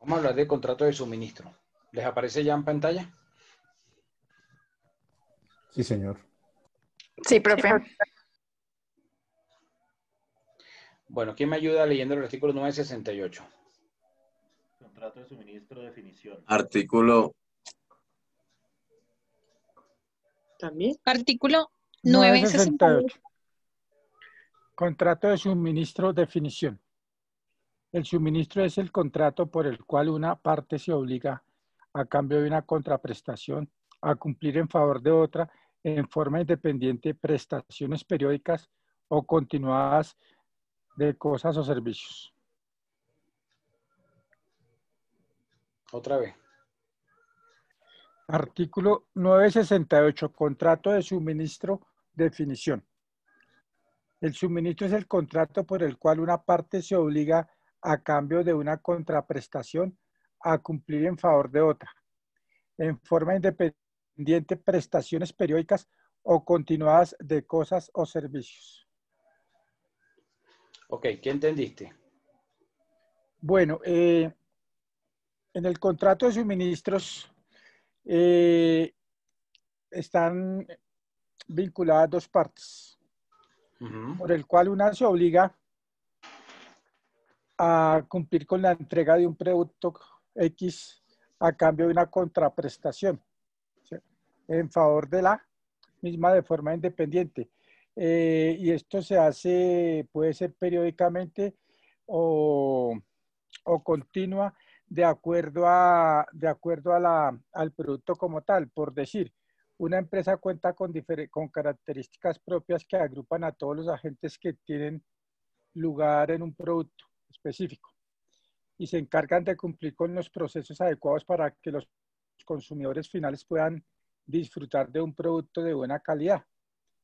Vamos a hablar de contrato de suministro. ¿Les aparece ya en pantalla? Sí, señor. Sí, profe. Bueno, ¿quién me ayuda leyendo el artículo 968? Contrato de suministro, definición. Artículo También. Artículo 968. 968. Contrato de suministro, definición. El suministro es el contrato por el cual una parte se obliga, a cambio de una contraprestación, a cumplir en favor de otra en forma independiente prestaciones periódicas o continuadas de cosas o servicios. Otra vez. Artículo 968. Contrato de suministro, definición. El suministro es el contrato por el cual una parte se obliga a cambio de una contraprestación a cumplir en favor de otra, en forma independiente prestaciones periódicas o continuadas de cosas o servicios. Ok, ¿qué entendiste? Bueno, en el contrato de suministros están vinculadas dos partes, por el cual una se obliga a cumplir con la entrega de un producto X a cambio de una contraprestación, ¿sí?, en favor de la misma de forma independiente. Y esto se hace, puede ser periódicamente o continua de acuerdo al producto como tal. Por decir, una empresa cuenta con características propias que agrupan a todos los agentes que tienen lugar en un producto específico y se encargan de cumplir con los procesos adecuados para que los consumidores finales puedan disfrutar de un producto de buena calidad.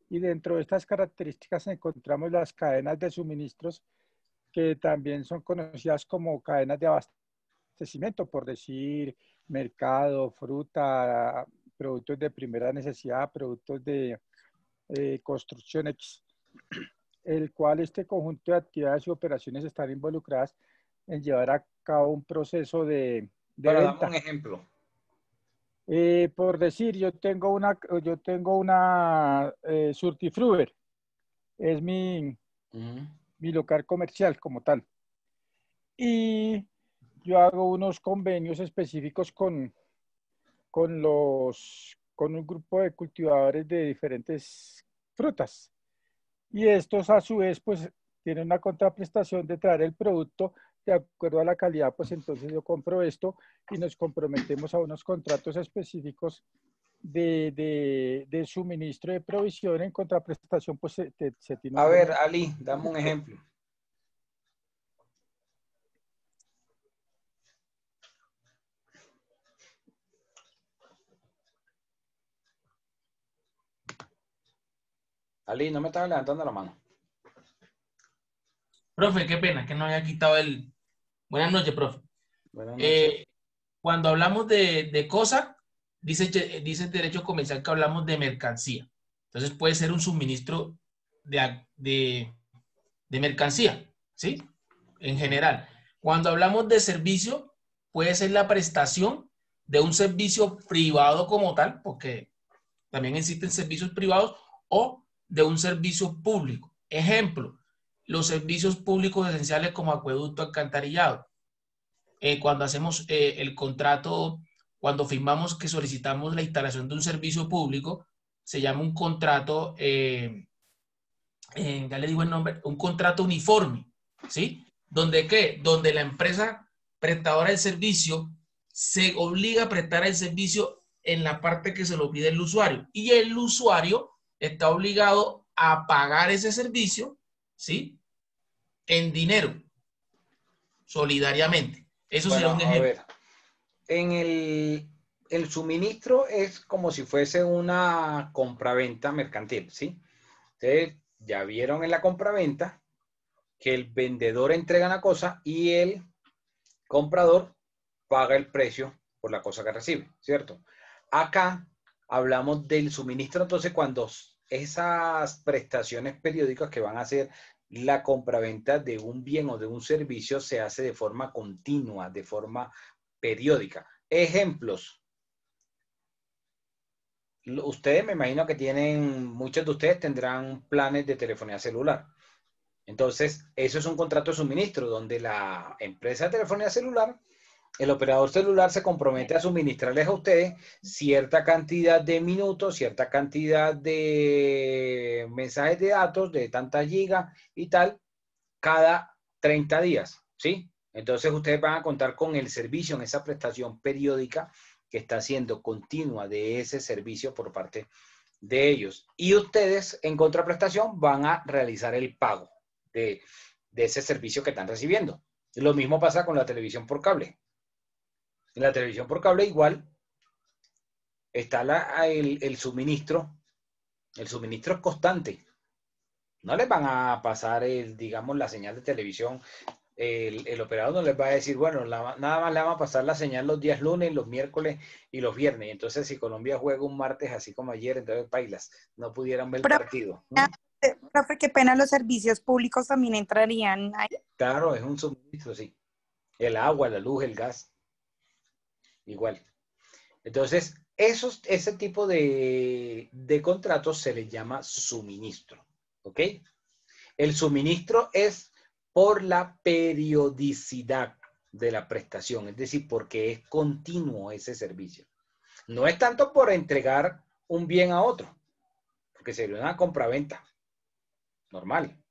Y dentro de estas características encontramos las cadenas de suministros, que también son conocidas como cadenas de abastecimiento, por decir, mercado, fruta, productos de primera necesidad, productos de construcción X, el cual este conjunto de actividades y operaciones están involucradas en llevar a cabo un proceso de Bueno, venta. dame un ejemplo. Por decir, yo tengo una Surtifruber, es mi local comercial como tal. Y yo hago unos convenios específicos con un grupo de cultivadores de diferentes frutas. Y estos a su vez pues tienen una contraprestación de traer el producto de acuerdo a la calidad. Pues entonces yo compro esto y nos comprometemos a unos contratos específicos de suministro, de provisión. En contraprestación pues se tiene A ver, Ali, dame un ejemplo. Ali, no me estaba levantando la mano. Profe, qué pena que no había quitado el... Buenas noches, profe. Buenas noches. Cuando hablamos de cosa, dice el derecho comercial que hablamos de mercancía. Entonces puede ser un suministro de mercancía, ¿sí? En general. Cuando hablamos de servicio, puede ser la prestación de un servicio privado como tal, porque también existen servicios privados, o de un servicio público. Ejemplo, los servicios públicos esenciales como acueducto, alcantarillado. Cuando hacemos el contrato, cuando firmamos que solicitamos la instalación de un servicio público, se llama un contrato, ya le digo el nombre, un contrato uniforme, ¿sí? ¿Donde qué? Donde la empresa prestadora del servicio se obliga a prestar el servicio en la parte que se lo pide el usuario. Y el usuario está obligado a pagar ese servicio, ¿sí?, en dinero, solidariamente. Eso Bueno, será un ejemplo. a ver, en el suministro es como si fuese una compraventa mercantil, ¿sí? Ustedes ya vieron en la compraventa que el vendedor entrega una cosa y el comprador paga el precio por la cosa que recibe, ¿cierto? Acá hablamos del suministro, entonces cuando esas prestaciones periódicas que van a ser la compraventa de un bien o de un servicio se hace de forma continua, de forma periódica. Ejemplos. Ustedes me imagino que muchos de ustedes tendrán planes de telefonía celular. Entonces, eso es un contrato de suministro donde la empresa de telefonía celular, el operador celular se compromete a suministrarles a ustedes cierta cantidad de minutos, cierta cantidad de mensajes de datos, de tantas gigas y tal, cada 30 días, ¿sí? Entonces, ustedes van a contar con el servicio en esa prestación periódica que está siendo continua de ese servicio por parte de ellos. Y ustedes, en contraprestación, van a realizar el pago de ese servicio que están recibiendo. Lo mismo pasa con la televisión por cable. En la televisión por cable igual está el suministro. El suministro es constante. No les van a pasar, digamos, la señal de televisión. El operador no les va a decir, bueno, nada más le vamos a pasar la señal los días lunes, los miércoles y los viernes. Entonces, si Colombia juega un martes, así como ayer, entonces bailas, no pudieran ver el partido. Profe, qué pena, los servicios públicos también entrarían ahí. Claro, es un suministro, sí. El agua, la luz, el gas. Igual. Entonces, ese tipo de contratos se les llama suministro. ¿Ok? El suministro es por la periodicidad de la prestación, es decir, porque es continuo ese servicio. No es tanto por entregar un bien a otro, porque sería una compraventa normal,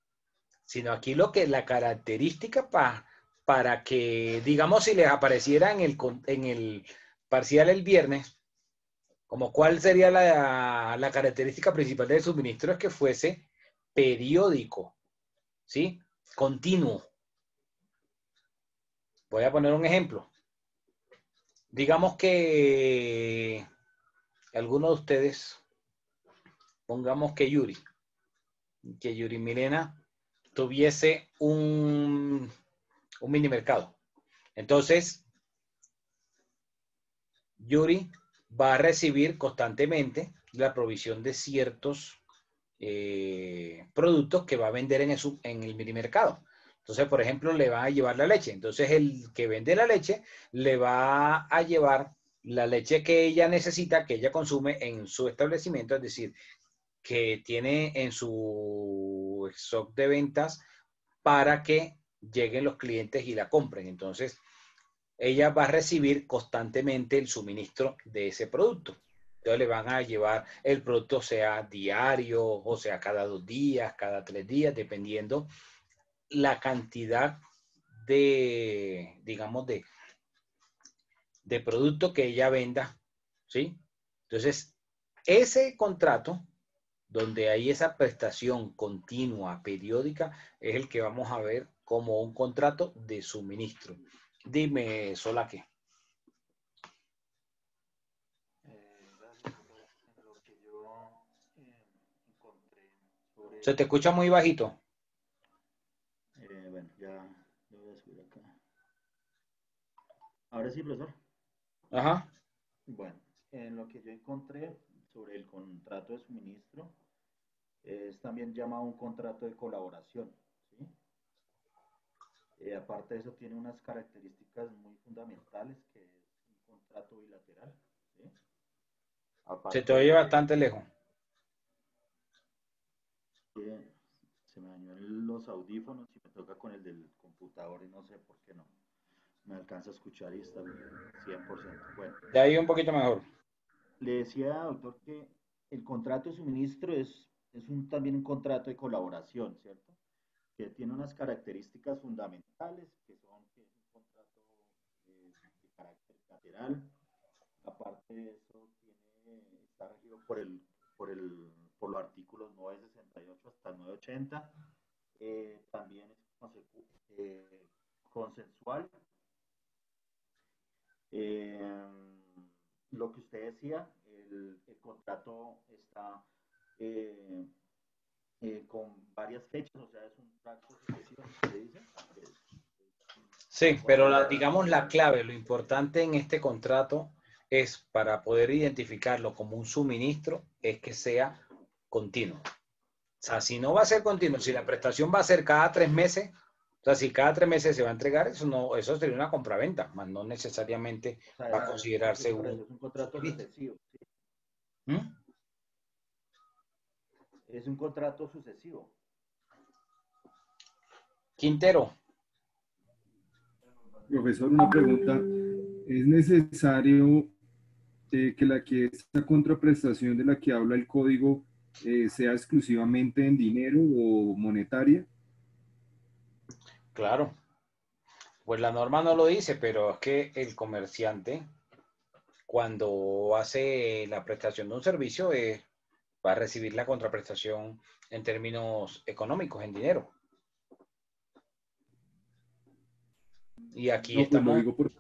sino aquí la característica para que, digamos, si les apareciera en el parcial el viernes, como cuál sería la característica principal del suministro, es que fuese periódico, ¿sí? Continuo. Voy a poner un ejemplo. Digamos que alguno de ustedes, pongamos que Yuri Milena tuviese un mini mercado. Entonces, Yuri va a recibir constantemente la provisión de ciertos productos que va a vender en el mini mercado. Entonces, por ejemplo, le va a llevar la leche. Entonces, el que vende la leche le va a llevar la leche que ella necesita, que ella consume en su establecimiento, es decir, que tiene en su stock de ventas para que lleguen los clientes y la compren. Entonces, ella va a recibir constantemente el suministro de ese producto. Entonces le van a llevar el producto, sea diario, o sea cada 2 días, cada 3 días, dependiendo la cantidad de, digamos, de producto que ella venda, ¿sí? Entonces, ese contrato, donde hay esa prestación continua, periódica, es el que vamos a ver como un contrato de suministro. Dime, Solaque. Lo que yo encontré sobre... Se te escucha muy bajito. Bueno, ya lo voy a subir acá. Ahora sí, profesor. Ajá. Bueno, en lo que yo encontré sobre el contrato de suministro, es también llamado un contrato de colaboración, ¿sí? Aparte de eso, tiene unas características muy fundamentales, que es un contrato bilateral, ¿sí? Se te oye bastante lejos. Se me dañó los audífonos y me toca con el del computador y no sé por qué no me alcanza a escuchar y está bien, 100%. Bueno, De ahí un poquito mejor. le decía, doctor, que el contrato de suministro es también un contrato de colaboración, ¿cierto? Que tiene unas características fundamentales, que son que es un contrato de carácter lateral. Aparte de eso, está regido por los artículos 968 hasta 980. También es consensual. Lo que usted decía, el contrato está con varias fechas, o sea, es un trato sucesivo, ¿se dice? Sí, pero digamos la clave, lo importante en este contrato es, para poder identificarlo como un suministro, es que sea continuo. sea, si no va a ser continuo, si la prestación va a ser cada 3 meses, o sea, si cada 3 meses se va a entregar, eso no, eso sería una compraventa, más no necesariamente O sea, va a considerarse por eso un es un contrato suministro. sucesivo. ¿Sí? ¿Mm? Es un contrato sucesivo. Quintero, Profesor, una pregunta. ¿Es necesario que esta contraprestación de la que habla el código sea exclusivamente en dinero o monetaria? claro, pues la norma no lo dice, pero es que el comerciante, cuando hace la prestación de un servicio, va a recibir la contraprestación en términos económicos, en dinero. Y aquí No, pues lo estamos, digo porque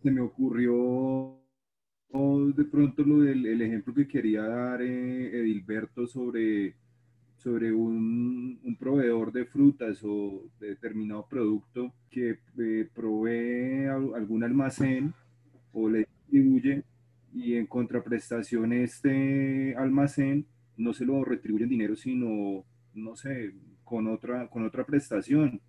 se me ocurrió de pronto el ejemplo que quería dar Edilberto sobre un proveedor de frutas o de determinado producto que provee algún almacén o le distribuye y en contraprestación este almacén no se lo retribuye en dinero, sino, no sé, con otra prestación.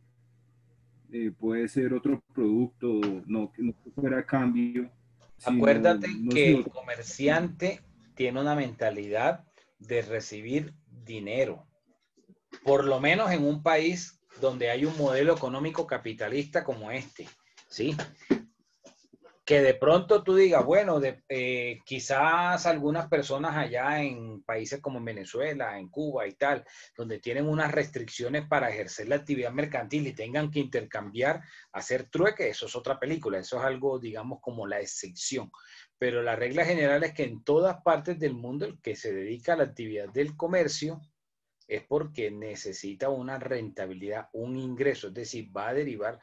Puede ser otro producto, no que no fuera a cambio, sino, acuérdate no que sé, el comerciante tiene una mentalidad de recibir dinero, por lo menos en un país donde hay un modelo económico capitalista como este, ¿sí? Que de pronto tú digas, bueno, quizás algunas personas allá en países como en Venezuela, en Cuba y tal, donde tienen unas restricciones para ejercer la actividad mercantil y tengan que intercambiar, hacer trueque, eso es otra película, eso es algo, digamos, como la excepción. Pero la regla general es que en todas partes del mundo el que se dedica a la actividad del comercio es porque necesita una rentabilidad, un ingreso, es decir, va a derivar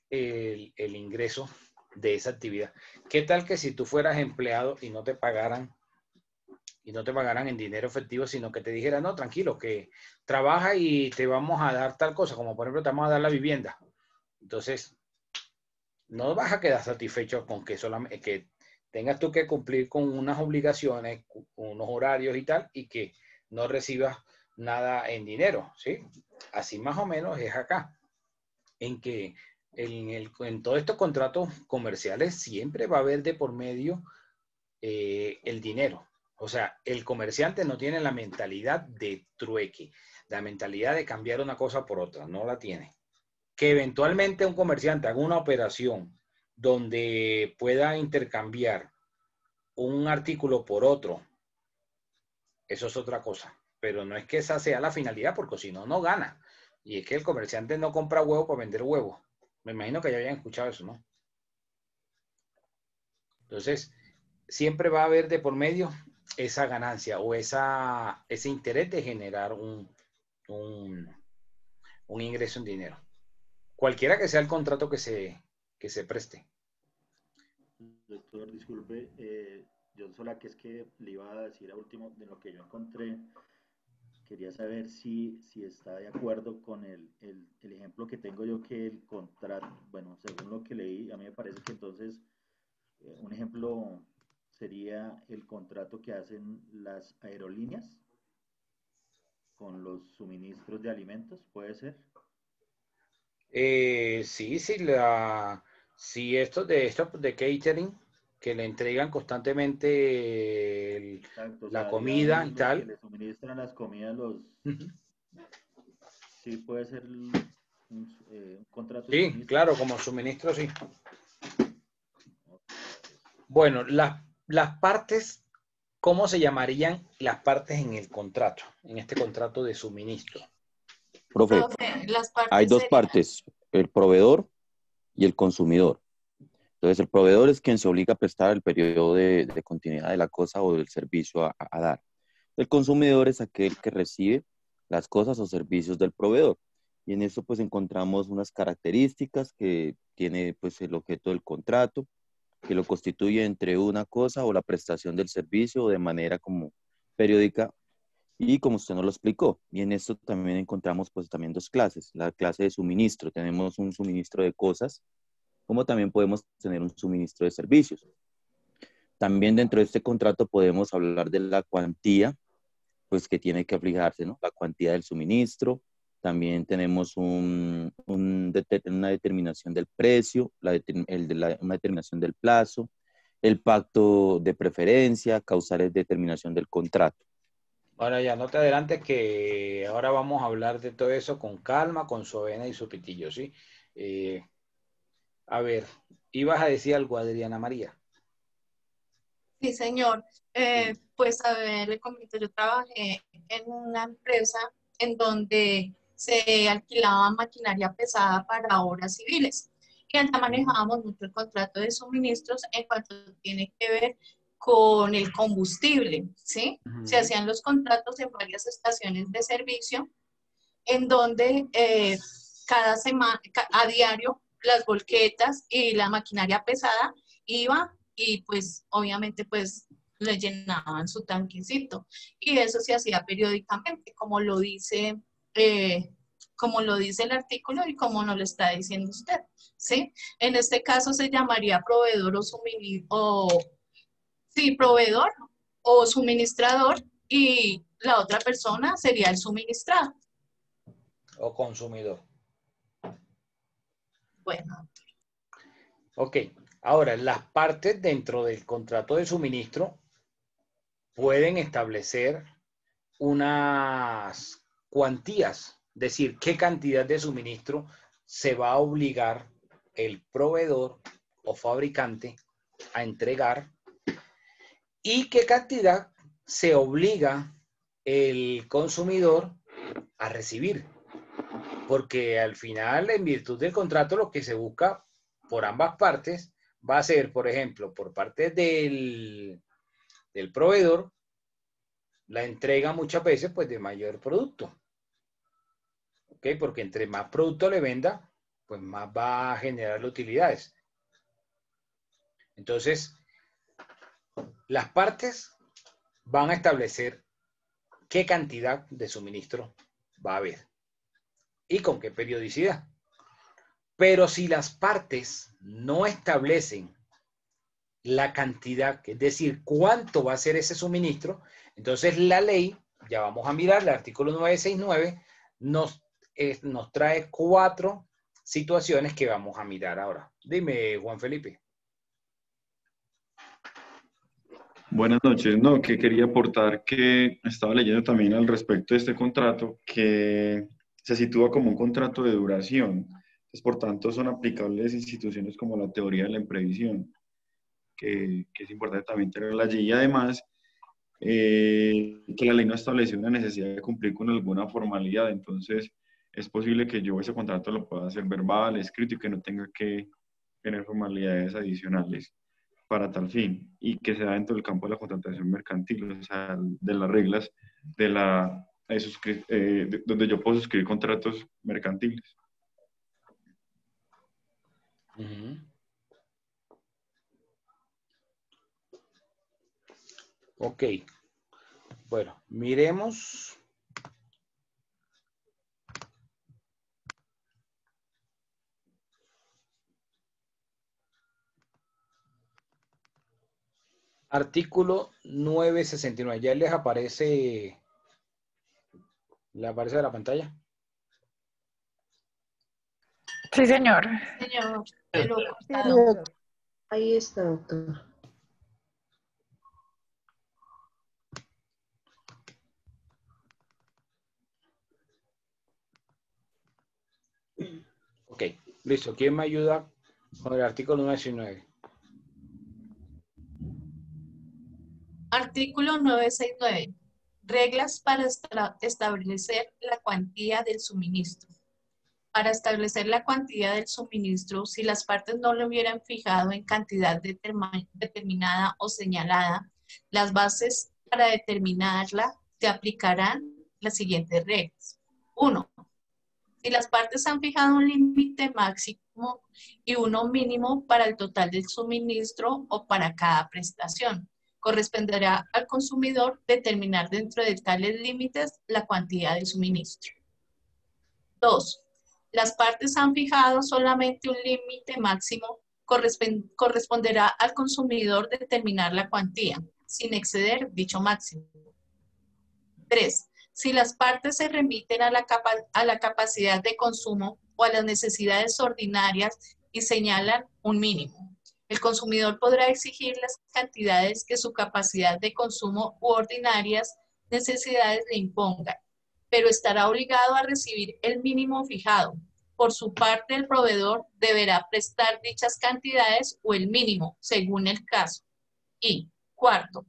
el ingreso de esa actividad. ¿Qué tal que si tú fueras empleado y no te pagaran en dinero efectivo, sino que te dijeran, no, tranquilo, que trabaja y te vamos a dar tal cosa, como por ejemplo te vamos a dar la vivienda? Entonces, no vas a quedar satisfecho con que solamente que tengas tú que cumplir con unas obligaciones, unos horarios y tal, y que no recibas nada en dinero, ¿sí? Así más o menos es acá, en que en todos estos contratos comerciales siempre va a haber de por medio el dinero. O sea, el comerciante no tiene la mentalidad de trueque, la mentalidad de cambiar una cosa por otra, no la tiene. Que eventualmente un comerciante haga una operación donde pueda intercambiar un artículo por otro, eso es otra cosa. Pero no es que esa sea la finalidad, porque si no, no gana. Y es que el comerciante no compra huevo para vender huevo. Me imagino que ya habían escuchado eso, ¿no? Entonces, siempre va a haber de por medio esa ganancia o ese interés de generar un, un ingreso en dinero. Cualquiera que sea el contrato que se preste. Doctor, disculpe, yo sola que es que le iba a decir a último de lo que yo encontré, quería saber si está de acuerdo con el ejemplo que tengo yo, que el contrato, bueno, según lo que leí, a mí me parece que entonces un ejemplo sería el contrato que hacen las aerolíneas con los suministros de alimentos, ¿puede ser? Sí, sí, estos de catering que le entregan constantemente Exacto, o la sea, digamos, comida y los que tal. le suministran las comidas, Ujú. sí puede ser un contrato de Sí, suministro. claro, como suministro, sí. Ok, gracias. Bueno, las partes, ¿cómo se llamarían las partes en el contrato, en este contrato de suministro? Profe, Profe, las hay partes dos serían, partes, el proveedor y el consumidor. Entonces, el proveedor es quien se obliga a prestar el periodo de continuidad de la cosa o del servicio a dar. El consumidor es aquel que recibe las cosas o servicios del proveedor. Y en esto pues encontramos unas características que tiene pues el objeto del contrato, que lo constituye entre una cosa o la prestación del servicio de manera como periódica y como usted nos lo explicó. Y en esto también encontramos pues también dos clases. La clase de suministro, tenemos un suministro de cosas, como también podemos tener un suministro de servicios. También dentro de este contrato podemos hablar de la cuantía pues que tiene que fijarse, ¿no? La cuantía del suministro, también tenemos una determinación del precio, una determinación del plazo, el pacto de preferencia, causales de determinación del contrato. Ahora ya, no te adelantes que ahora vamos a hablar de todo eso con calma, con su avena y su pitillo, ¿sí? A ver, ibas a decir algo, Adriana María. Sí, señor. Pues a ver, le comento, yo trabajé en una empresa en donde se alquilaba maquinaria pesada para obras civiles. Y allá manejábamos mucho el contrato de suministros en cuanto tiene que ver con el combustible, ¿sí? Se hacían los contratos en varias estaciones de servicio en donde cada semana, a diario, las volquetas y la maquinaria pesada iba y pues obviamente pues le llenaban su tanquecito y eso se hacía periódicamente como lo dice el artículo y como nos lo está diciendo usted, ¿sí? En este caso se llamaría proveedor o suministro, sí, proveedor o suministrador y la otra persona sería el suministrado. O consumidor. Bueno. Ok, ahora las partes dentro del contrato de suministro pueden establecer unas cuantías, es decir, qué cantidad de suministro se va a obligar el proveedor o fabricante a entregar y qué cantidad se obliga el consumidor a recibir. Porque al final, en virtud del contrato, lo que se busca por ambas partes va a ser, por ejemplo, por parte del proveedor, la entrega muchas veces pues de mayor producto. ¿Ok? Porque entre más producto le venda, pues más va a generar utilidades. Entonces, las partes van a establecer qué cantidad de suministro va a haber y con qué periodicidad. Pero si las partes no establecen la cantidad, es decir, cuánto va a ser ese suministro, entonces la ley, ya vamos a mirar, el artículo 969, nos trae 4 situaciones que vamos a mirar ahora. Dime, Juan Felipe. Buenas noches. No, que quería aportar que estaba leyendo también al respecto de este contrato que se sitúa como un contrato de duración. Entonces, por tanto, son aplicables instituciones como la teoría de la imprevisión, que es importante también tenerla allí. Y además, que la ley no estableció una necesidad de cumplir con alguna formalidad. Entonces, es posible que yo ese contrato lo pueda hacer verbal, escrito y que no tenga que tener formalidades adicionales para tal fin, y que se da dentro del campo de la contratación mercantil, o sea, de las reglas donde yo puedo suscribir contratos mercantiles. Ok. Bueno, miremos. Artículo 969. ¿Ya les aparece? ¿Le aparece a la pantalla? Sí, señor. Señor, pero cortado. Ahí está, doctor. Ok, listo. ¿Quién me ayuda con el artículo 969? Artículo 969. Reglas para establecer la cuantía del suministro. Para establecer la cuantía del suministro, si las partes no lo hubieran fijado en cantidad determinada o señalada, las bases para determinarla se aplicarán las siguientes reglas. 1. Si las partes han fijado un límite máximo y uno mínimo para el total del suministro o para cada prestación, corresponderá al consumidor determinar dentro de tales límites la cuantía del suministro. 2. Las partes han fijado solamente un límite máximo, corresponderá al consumidor determinar la cuantía, sin exceder dicho máximo. 3. Si las partes se remiten a la capacidad de consumo o a las necesidades ordinarias y señalan un mínimo, el consumidor podrá exigir las cantidades que su capacidad de consumo u ordinarias necesidades le impongan, pero estará obligado a recibir el mínimo fijado. Por su parte, el proveedor deberá prestar dichas cantidades o el mínimo, según el caso. Y, cuarto,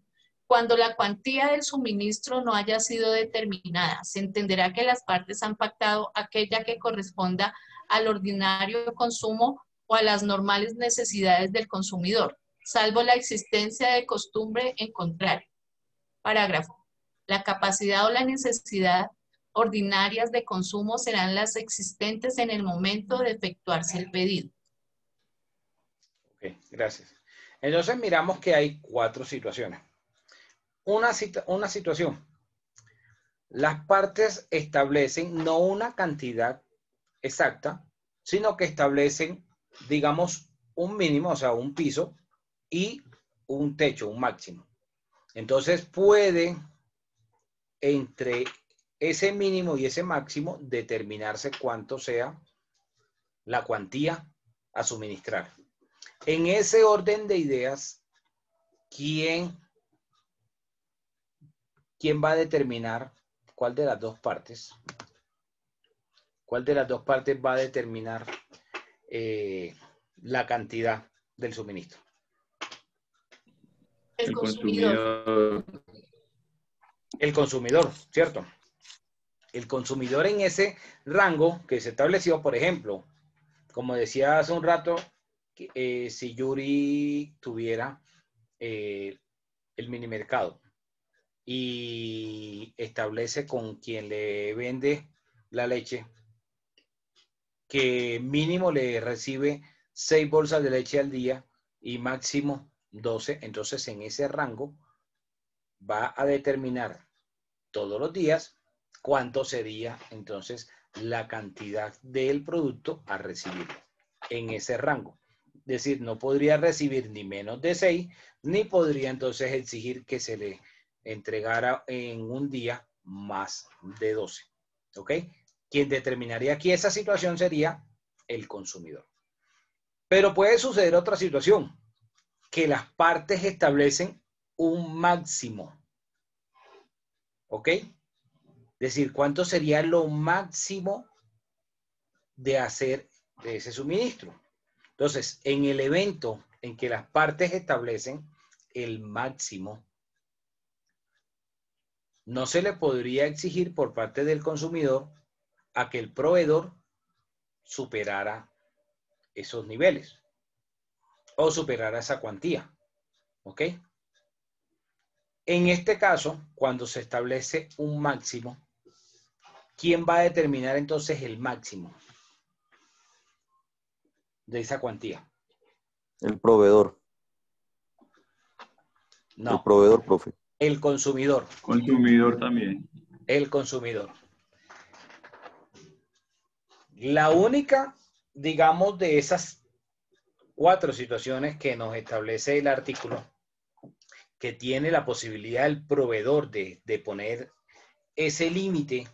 cuando la cuantía del suministro no haya sido determinada, se entenderá que las partes han pactado aquella que corresponda al ordinario consumo o a las normales necesidades del consumidor, salvo la existencia de costumbre en contrario. Parágrafo. La capacidad o la necesidad ordinarias de consumo serán las existentes en el momento de efectuarse el pedido. Ok, gracias. Entonces miramos que hay 4 situaciones. Una situación. Las partes establecen no una cantidad exacta, sino que establecen, digamos, un mínimo, o sea, un piso y un techo, un máximo. Entonces puede, entre ese mínimo y ese máximo, determinarse cuánto sea la cuantía a suministrar. En ese orden de ideas, ¿quién va a determinar cuál de las dos partes? ¿Cuál de las dos partes va a determinar la cantidad del suministro? El consumidor. El consumidor, ¿cierto? El consumidor en ese rango que se estableció, por ejemplo, como decía hace un rato, si Yuri tuviera el mini mercado y establece con quien le vende la leche que mínimo le recibe 6 bolsas de leche al día y máximo 12, entonces en ese rango va a determinar todos los días cuánto sería entonces la cantidad del producto a recibir en ese rango. Es decir, no podría recibir ni menos de 6, ni podría entonces exigir que se le entregara en un día más de 12. ¿Ok? Quien determinaría aquí esa situación sería el consumidor. Pero puede suceder otra situación, que las partes establecen un máximo. ¿Ok? Es decir, ¿cuánto sería lo máximo de hacer de ese suministro? Entonces, en el evento en que las partes establecen el máximo, no se le podría exigir por parte del consumidor a que el proveedor superara esos niveles o superara esa cuantía. ¿Ok? En este caso, cuando se establece un máximo, ¿quién va a determinar entonces el máximo de esa cuantía? El proveedor. No. El proveedor, profe. El consumidor. Consumidor también. El consumidor. La única, digamos, de esas 4 situaciones que nos establece el artículo, que tiene la posibilidad el proveedor de poner ese límite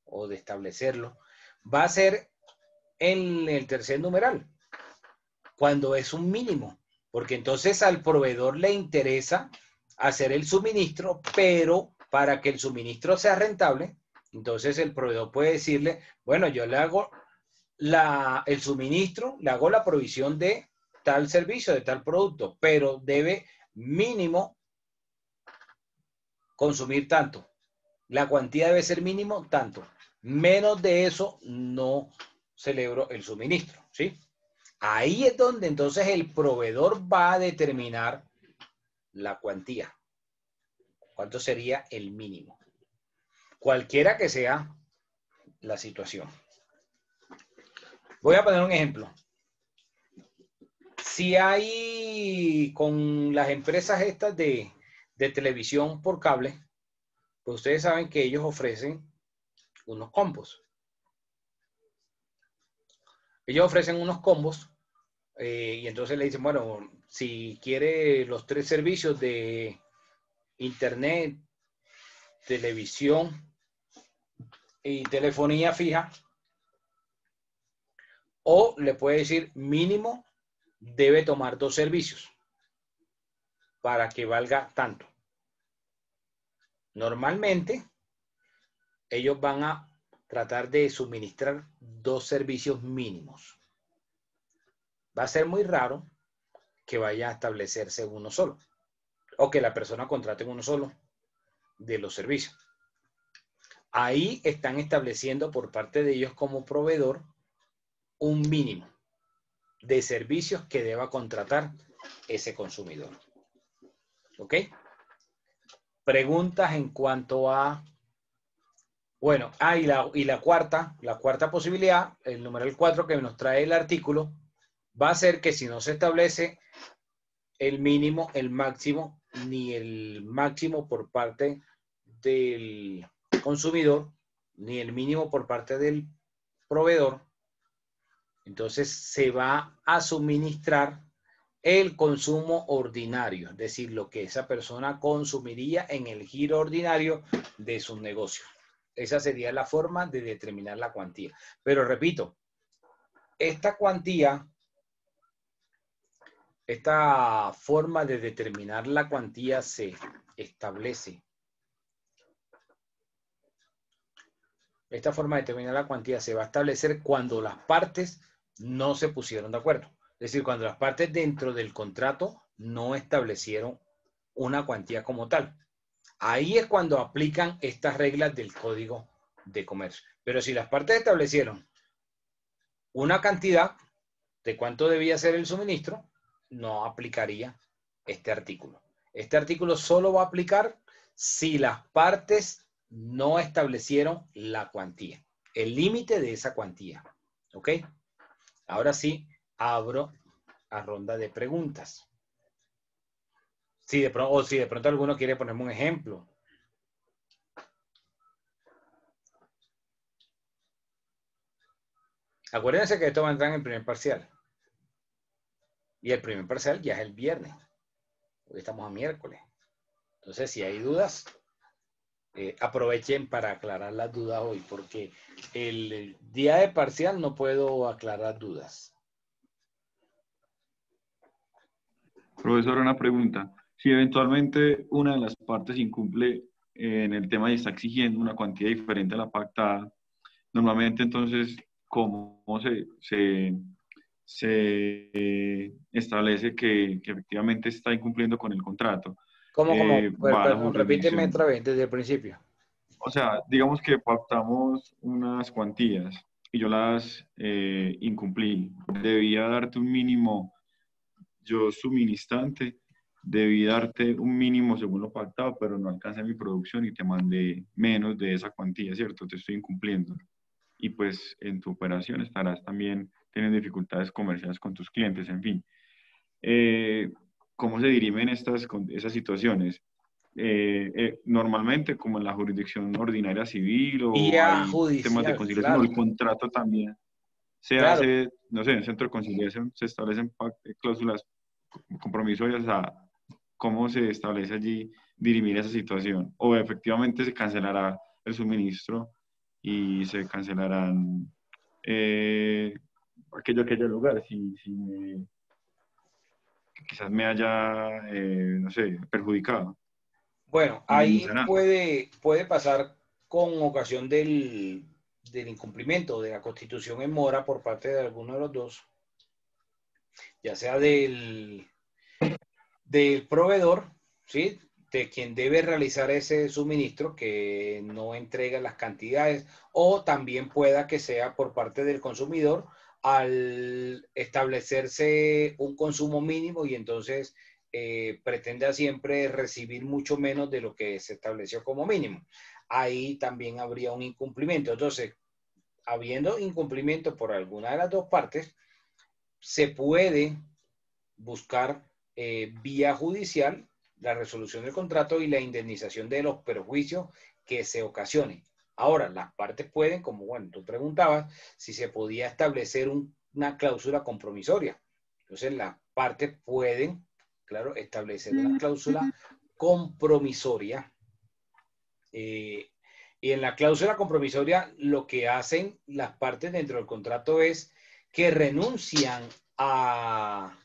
o de establecerlo, va a ser en el tercer numeral, cuando es un mínimo, porque entonces al proveedor le interesa hacer el suministro, pero para que el suministro sea rentable, entonces el proveedor puede decirle, bueno, yo le hago el suministro, le hago la provisión de tal servicio, de tal producto, pero debe mínimo consumir tanto. La cuantía debe ser mínimo tanto. Menos de eso no celebro el suministro, ¿sí? Ahí es donde entonces el proveedor va a determinar la cuantía. ¿Cuánto sería el mínimo? Cualquiera que sea la situación. Voy a poner un ejemplo. Si hay con las empresas estas de televisión por cable, pues ustedes saben que ellos ofrecen unos combos. Ellos ofrecen unos combos y entonces le dicen, bueno, si quiere los 3 servicios de internet, televisión y telefonía fija, o le puede decir mínimo debe tomar 2 servicios para que valga tanto. Normalmente, ellos van a tratar de suministrar 2 servicios mínimos. Va a ser muy raro que vaya a establecerse uno solo, o que la persona contrate uno solo de los servicios. Ahí están estableciendo por parte de ellos como proveedor un mínimo de servicios que deba contratar ese consumidor. ¿Ok? Preguntas en cuanto a... Bueno, y la cuarta posibilidad, el numeral 4 que nos trae el artículo, va a ser que si no se establece el mínimo, el máximo, ni el máximo por parte del consumidor, ni el mínimo por parte del proveedor, entonces se va a suministrar el consumo ordinario, es decir, lo que esa persona consumiría en el giro ordinario de sus negocios. Esa sería la forma de determinar la cuantía. Pero repito, esta cuantía, esta forma de determinar la cuantía se establece. Esta forma de determinar la cuantía se va a establecer cuando las partes no se pusieron de acuerdo. Es decir, cuando las partes dentro del contrato no establecieron una cuantía como tal. Ahí es cuando aplican estas reglas del Código de Comercio. Pero si las partes establecieron una cantidad de cuánto debía ser el suministro, no aplicaría este artículo. Este artículo solo va a aplicar si las partes no establecieron la cuantía, el límite de esa cuantía. ¿Ok? Ahora sí, abro a ronda de preguntas. Si de pronto alguno quiere ponerme un ejemplo. Acuérdense que esto va a entrar en el primer parcial. Y el primer parcial ya es el viernes. Hoy estamos a miércoles. Entonces, si hay dudas, aprovechen para aclarar las dudas hoy, porque el día de parcial no puedo aclarar dudas. Profesor, una pregunta. Si eventualmente una de las partes incumple en el tema y está exigiendo una cuantía diferente a la pactada, normalmente entonces, ¿cómo se establece que efectivamente está incumpliendo con el contrato? ¿Cómo? Va a la Perdón, repíteme jurisdicción. otra vez desde el principio. O sea, digamos que pactamos unas cuantías y yo las incumplí. Debía darte un mínimo, yo suministrante, debí darte un mínimo según lo pactado, pero no alcancé mi producción y te mandé menos de esa cuantía, ¿cierto? Te estoy incumpliendo. Y pues en tu operación estarás también teniendo dificultades comerciales con tus clientes, en fin. ¿Cómo se dirimen esas situaciones? Normalmente, como en la jurisdicción ordinaria civil, o Vía hay temas de judicial, conciliación, o claro. el contrato también se Claro. hace, no sé, en el centro de conciliación se establecen cláusulas compromisorias a cómo se establece allí dirimir esa situación, o efectivamente se cancelará el suministro y se cancelarán aquello que haya lugar, si quizás me haya, no sé, perjudicado. Bueno, Y no ahí sé nada. puede pasar con ocasión del incumplimiento de la Constitución en mora por parte de alguno de los dos, ya sea del proveedor, ¿sí? De quien debe realizar ese suministro que no entrega las cantidades, o también pueda que sea por parte del consumidor al establecerse un consumo mínimo y entonces pretenda siempre recibir mucho menos de lo que se estableció como mínimo. Ahí también habría un incumplimiento. Entonces, habiendo incumplimiento por alguna de las dos partes, se puede buscar vía judicial la resolución del contrato y la indemnización de los perjuicios que se ocasionen. Ahora, las partes pueden, como bueno, tú preguntabas, si se podía establecer una cláusula compromisoria. Entonces, las partes pueden, claro, establecer una cláusula compromisoria Y en la cláusula compromisoria lo que hacen las partes dentro del contrato es que renuncian a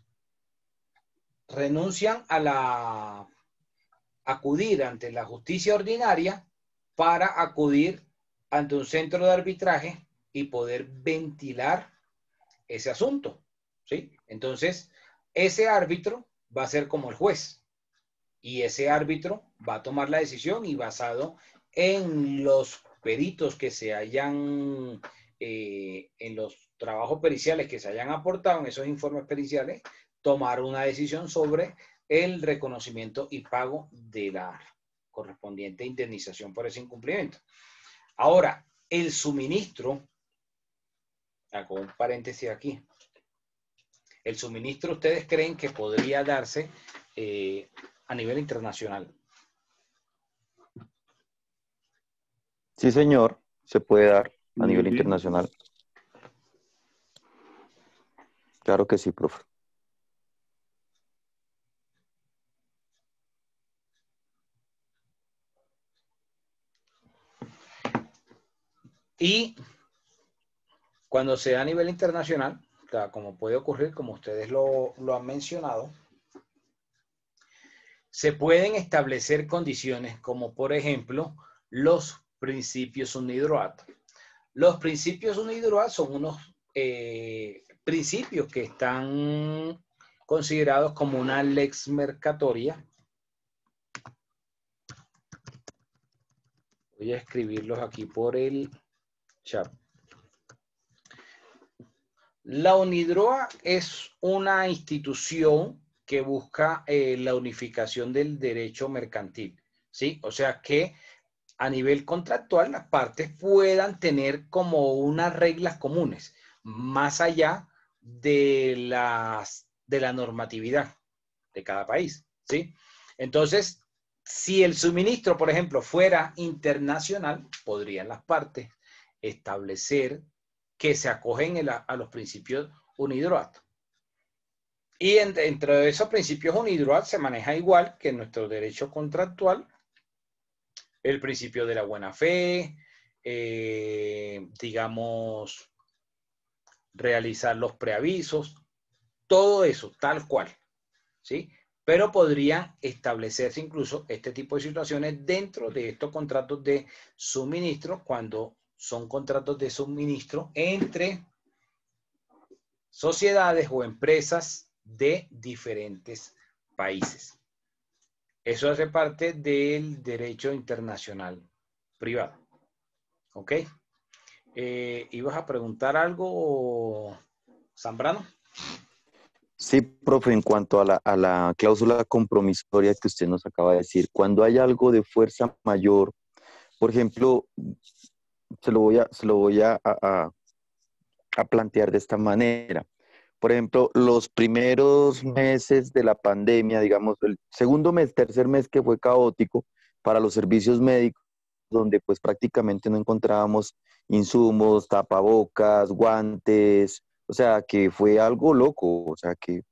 acudir ante la justicia ordinaria para acudir ante un centro de arbitraje y poder ventilar ese asunto, ¿sí? Entonces, ese árbitro va a ser como el juez y ese árbitro va a tomar la decisión y basado en los peritos que se hayan, en los trabajos periciales que se hayan aportado en esos informes periciales, tomar una decisión sobre el reconocimiento y pago de la correspondiente indemnización por ese incumplimiento. Ahora, el suministro, hago un paréntesis aquí, el suministro ustedes creen que podría darse a nivel internacional. Sí, señor, se puede dar a nivel Sí. internacional. Claro que sí, profe. Y cuando se da a nivel internacional, o sea, como puede ocurrir, como ustedes lo han mencionado, se pueden establecer condiciones como, por ejemplo, los principios UNIDROIT. Los principios UNIDROIT son unos principios que están considerados como una lex mercatoria. Voy a escribirlos aquí por el chat. La UNIDROIT es una institución que busca la unificación del derecho mercantil, ¿sí? O sea que a nivel contractual las partes puedan tener como unas reglas comunes, más allá de la normatividad de cada país, ¿sí? Entonces, si el suministro, por ejemplo, fuera internacional, podrían las partes establecer que se acogen a los principios UNIDROIT. Y dentro de esos principios UNIDROIT se maneja igual que en nuestro derecho contractual el principio de la buena fe, digamos, realizar los preavisos, todo eso, tal cual, ¿sí? Pero podrían establecerse incluso este tipo de situaciones dentro de estos contratos de suministro cuando son contratos de suministro entre sociedades o empresas de diferentes países. Eso hace parte del derecho internacional privado. ¿Ok? ¿Ibas a preguntar algo, Zambrano? Sí, profe, en cuanto a la cláusula compromisoria que usted nos acaba de decir, cuando hay algo de fuerza mayor, por ejemplo, se lo voy a plantear de esta manera. Por ejemplo, los primeros meses de la pandemia, digamos, el segundo mes, tercer mes que fue caótico para los servicios médicos, donde pues prácticamente no encontrábamos insumos, tapabocas, guantes, o sea, que fue algo loco, o sea, que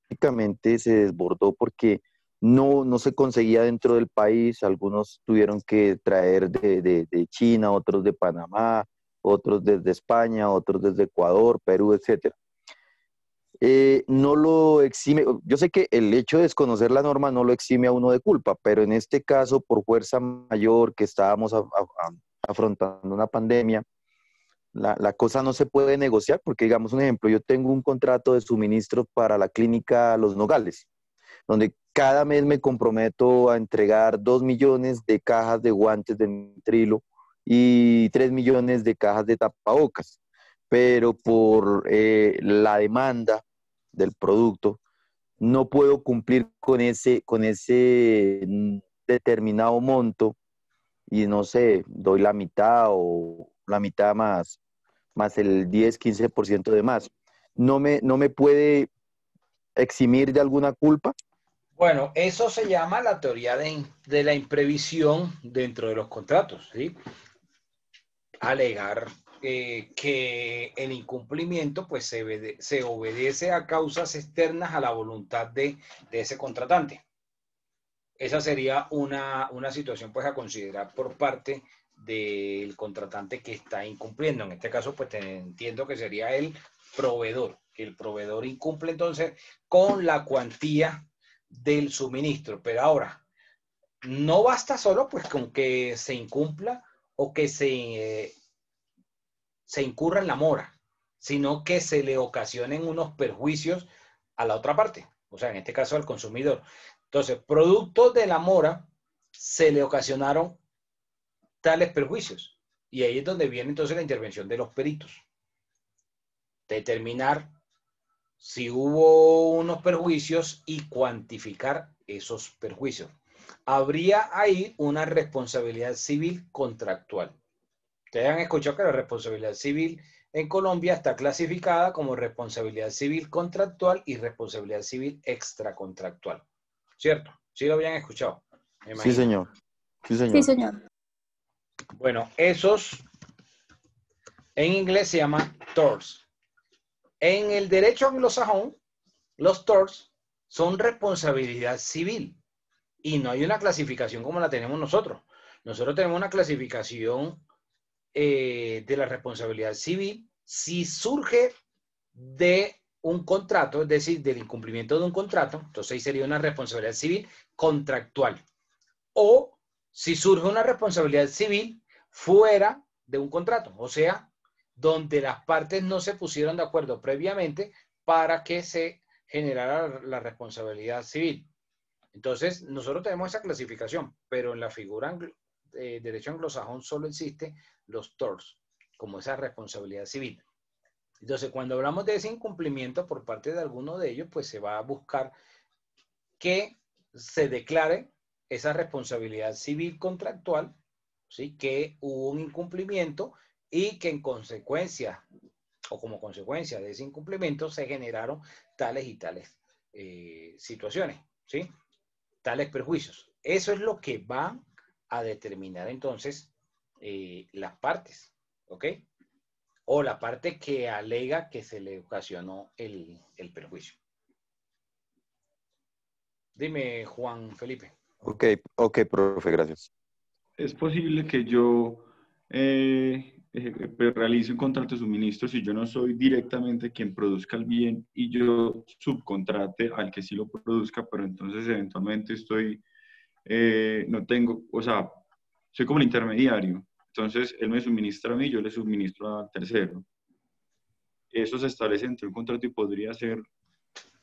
prácticamente se desbordó porque no se conseguía dentro del país, algunos tuvieron que traer de China, otros de Panamá, otros desde España, otros desde Ecuador, Perú, etcétera. No lo exime, yo sé que el hecho de desconocer la norma no lo exime a uno de culpa, pero en este caso, por fuerza mayor que estábamos afrontando una pandemia, la cosa no se puede negociar porque, digamos, un ejemplo, yo tengo un contrato de suministro para la clínica Los Nogales, donde cada mes me comprometo a entregar 2 millones de cajas de guantes de nitrilo y 3 millones de cajas de tapabocas, pero por la demanda del producto no puedo cumplir con ese determinado monto y no sé, doy la mitad o la mitad más el 10-15% de más. ¿No me puede eximir de alguna culpa? Bueno, eso se llama la teoría de la imprevisión dentro de los contratos, ¿sí? Alegar que el incumplimiento pues se obedece a causas externas a la voluntad de ese contratante. esa sería una situación pues a considerar por parte del contratante que está incumpliendo. En este caso, pues entiendo que sería el proveedor, que el proveedor incumple entonces con la cuantía del suministro. Pero ahora, no basta solo pues con que se incumpla o que se incurra en la mora, sino que se le ocasionen unos perjuicios a la otra parte, o sea, en este caso al consumidor. Entonces, producto de la mora, se le ocasionaron tales perjuicios. Y ahí es donde viene entonces la intervención de los peritos. Determinar si hubo unos perjuicios y cuantificar esos perjuicios. Habría ahí una responsabilidad civil contractual. Ustedes han escuchado que la responsabilidad civil en Colombia está clasificada como responsabilidad civil contractual y responsabilidad civil extracontractual. ¿Cierto? ¿Sí lo habían escuchado? Me Sí, imagino. señor. Sí, señor. Sí, señor. Bueno, esos en inglés se llaman torts. En el derecho anglosajón, los torts son responsabilidad civil y no hay una clasificación como la tenemos nosotros. Nosotros tenemos una clasificación de la responsabilidad civil si surge de un contrato, es decir, del incumplimiento de un contrato, entonces ahí sería una responsabilidad civil contractual. O si surge una responsabilidad civil fuera de un contrato, o sea, donde las partes no se pusieron de acuerdo previamente para que se generara la responsabilidad civil. Entonces, nosotros tenemos esa clasificación, pero en la figura derecho anglosajón solo existe los torts, como esa responsabilidad civil. Entonces, cuando hablamos de ese incumplimiento por parte de alguno de ellos, pues se va a buscar que se declare esa responsabilidad civil contractual, ¿sí? Que hubo un incumplimiento y que en consecuencia o como consecuencia de ese incumplimiento se generaron tales y tales situaciones, ¿sí? Tales perjuicios. Eso es lo que va a determinar entonces las partes, ¿ok? O la parte que alega que se le ocasionó el perjuicio. Dime, Juan Felipe. Ok, profe, gracias. Es posible que yo pues, realice un contrato de suministro si yo no soy directamente quien produzca el bien y yo subcontrate al que sí lo produzca, pero entonces eventualmente no tengo, o sea, soy como el intermediario. Entonces él me suministra a mí, yo le suministro al tercero. Eso se establece entre un contrato y podría ser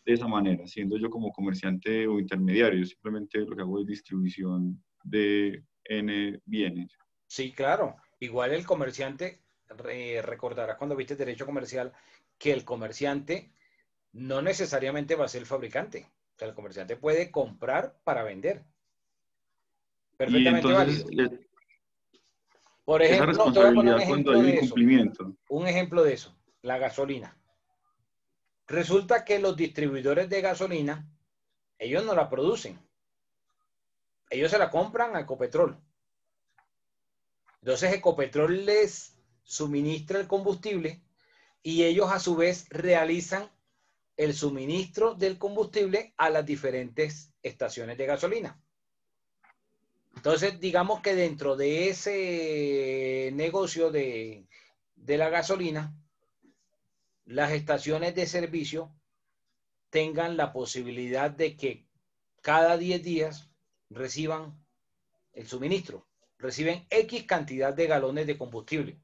de esa manera, siendo yo como comerciante o intermediario. Simplemente lo que hago es distribución de N bienes. Sí, claro. Igual el comerciante, recordarás cuando viste derecho comercial, que el comerciante no necesariamente va a ser el fabricante. O sea, el comerciante puede comprar para vender. Y Perfectamente entonces, válido. Por esa ejemplo, te voy a poner un responsabilidad cuando hay ejemplo un de eso. incumplimiento. Un ejemplo de eso, la gasolina. Resulta que los distribuidores de gasolina, ellos no la producen. Ellos se la compran a Ecopetrol. Entonces Ecopetrol les suministra el combustible y ellos a su vez realizan el suministro del combustible a las diferentes estaciones de gasolina. Entonces, digamos que dentro de ese negocio de la gasolina, las estaciones de servicio tengan la posibilidad de que cada 10 días reciban el suministro, reciben X cantidad de galones de combustible,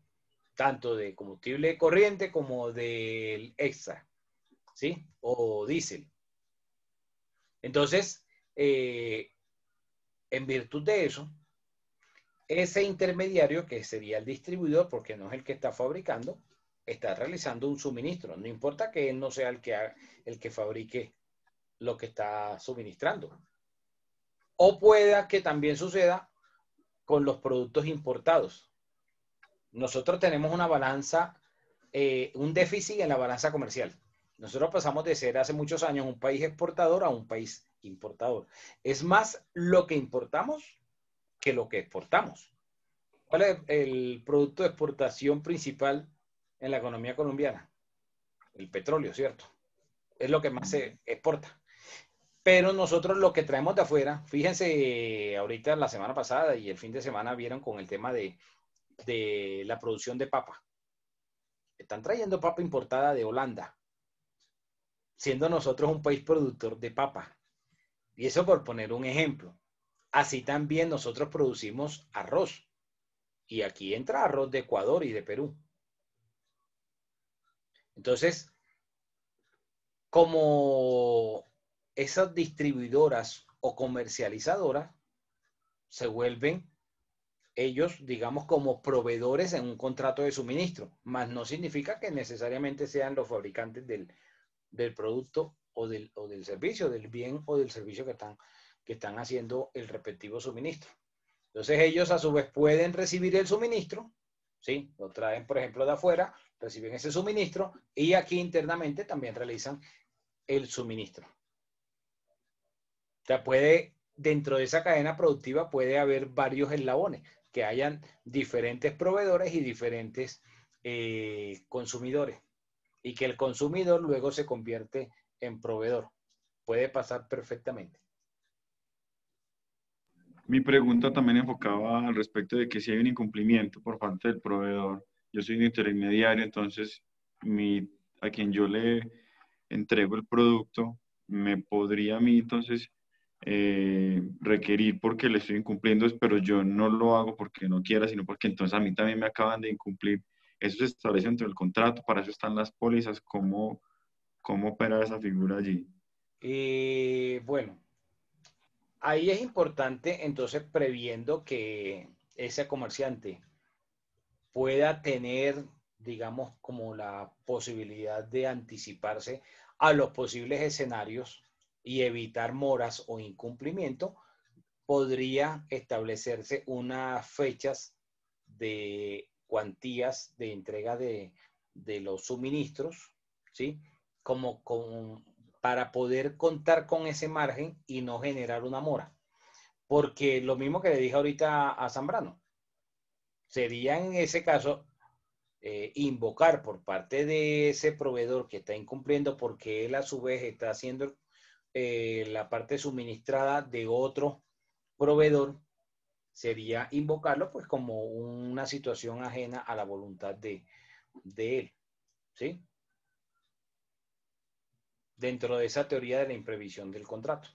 tanto de combustible corriente como del extra, ¿sí? O diésel. Entonces, en virtud de eso, ese intermediario, que sería el distribuidor, porque no es el que está fabricando, está realizando un suministro. No importa que él no sea el que fabrique lo que está suministrando. O pueda que también suceda con los productos importados. Nosotros tenemos una balanza, un déficit en la balanza comercial. Nosotros pasamos de ser hace muchos años un país exportador a un país importador. Es más lo que importamos que lo que exportamos. ¿Cuál es el producto de exportación principal en la economía colombiana? El petróleo, ¿cierto? Es lo que más se exporta. Pero nosotros lo que traemos de afuera, fíjense, ahorita la semana pasada y el fin de semana vieron con el tema de la producción de papa. Están trayendo papa importada de Holanda, siendo nosotros un país productor de papa. Y eso por poner un ejemplo. Así también nosotros producimos arroz. Y aquí entra arroz de Ecuador y de Perú. Entonces, como esas distribuidoras o comercializadoras se vuelven ellos, digamos, como proveedores en un contrato de suministro, más no significa que necesariamente sean los fabricantes del producto o del servicio, del bien o del servicio que están haciendo el respectivo suministro. Entonces ellos a su vez pueden recibir el suministro, ¿sí? Lo traen, por ejemplo, de afuera, reciben ese suministro y aquí internamente también realizan el suministro. O sea, dentro de esa cadena productiva puede haber varios eslabones, que hayan diferentes proveedores y diferentes consumidores. Y que el consumidor luego se convierte en proveedor. Puede pasar perfectamente. Mi pregunta también enfocaba al respecto de que si hay un incumplimiento por parte del proveedor, yo soy un intermediario, entonces a quien yo le entrego el producto, me podría a mí entonces requerir porque le estoy incumpliendo, pero yo no lo hago porque no quiera, sino porque entonces a mí también me acaban de incumplir. Eso se establece dentro del contrato, para eso están las pólizas. ¿Cómo opera esa figura allí? Bueno, ahí es importante entonces previendo que ese comerciante pueda tener, digamos, como la posibilidad de anticiparse a los posibles escenarios y evitar moras o incumplimiento, podría establecerse unas fechas de cuantías de entrega de los suministros, ¿sí? Para poder contar con ese margen y no generar una mora. Porque lo mismo que le dije ahorita a Zambrano, sería en ese caso invocar por parte de ese proveedor que está incumpliendo porque él a su vez está haciendo la parte suministrada de otro proveedor, sería invocarlo pues como una situación ajena a la voluntad de él, ¿sí? Dentro de esa teoría de la imprevisión del contrato.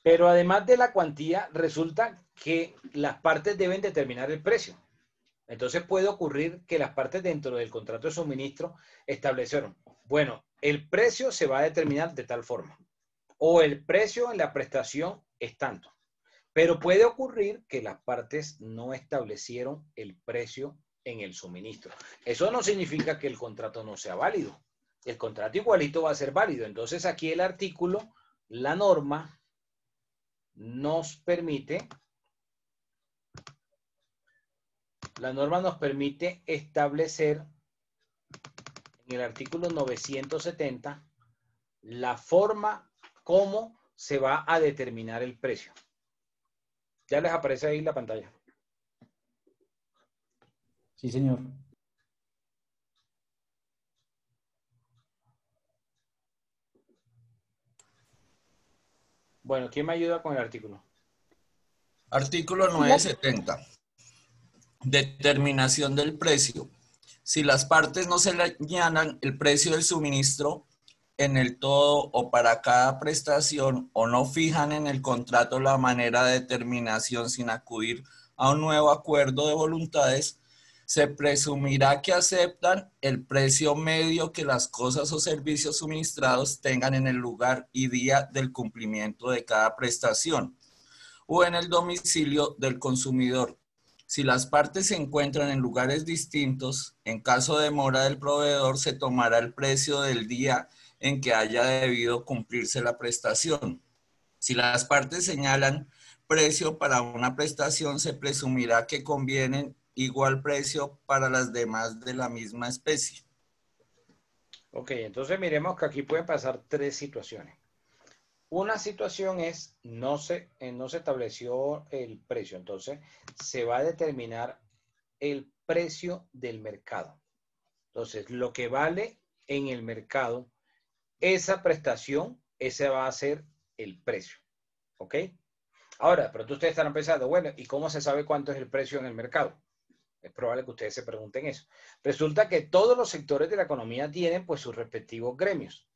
Pero además de la cuantía, resulta que las partes deben determinar el precio. Entonces puede ocurrir que las partes dentro del contrato de suministro establecieron, bueno, el precio se va a determinar de tal forma, o el precio en la prestación es tanto. Pero puede ocurrir que las partes no establecieron el precio en el suministro. Eso no significa que el contrato no sea válido. El contrato igualito va a ser válido. Entonces aquí el artículo, la norma, nos permite establecer en el artículo 970 la forma cómo se va a determinar el precio. Ya les aparece ahí la pantalla. Sí, señor. Bueno, ¿quién me ayuda con el artículo? Artículo 970. Determinación del precio. Si las partes no señalan el precio del suministro en el todo o para cada prestación o no fijan en el contrato la manera de determinación sin acudir a un nuevo acuerdo de voluntades, se presumirá que aceptan el precio medio que las cosas o servicios suministrados tengan en el lugar y día del cumplimiento de cada prestación o en el domicilio del consumidor. Si las partes se encuentran en lugares distintos, en caso de mora del proveedor, se tomará el precio del día en que haya debido cumplirse la prestación. Si las partes señalan precio para una prestación, se presumirá que convienen igual precio para las demás de la misma especie. Ok, entonces miremos que aquí pueden pasar tres situaciones. Una situación es no se estableció el precio, entonces se va a determinar el precio del mercado. Entonces, lo que vale en el mercado esa prestación, ese va a ser el precio. ¿Ok? Ahora, pero ustedes estarán pensando, bueno, ¿y cómo se sabe cuánto es el precio en el mercado? Es probable que ustedes se pregunten eso. Resulta que todos los sectores de la economía tienen pues sus respectivos gremios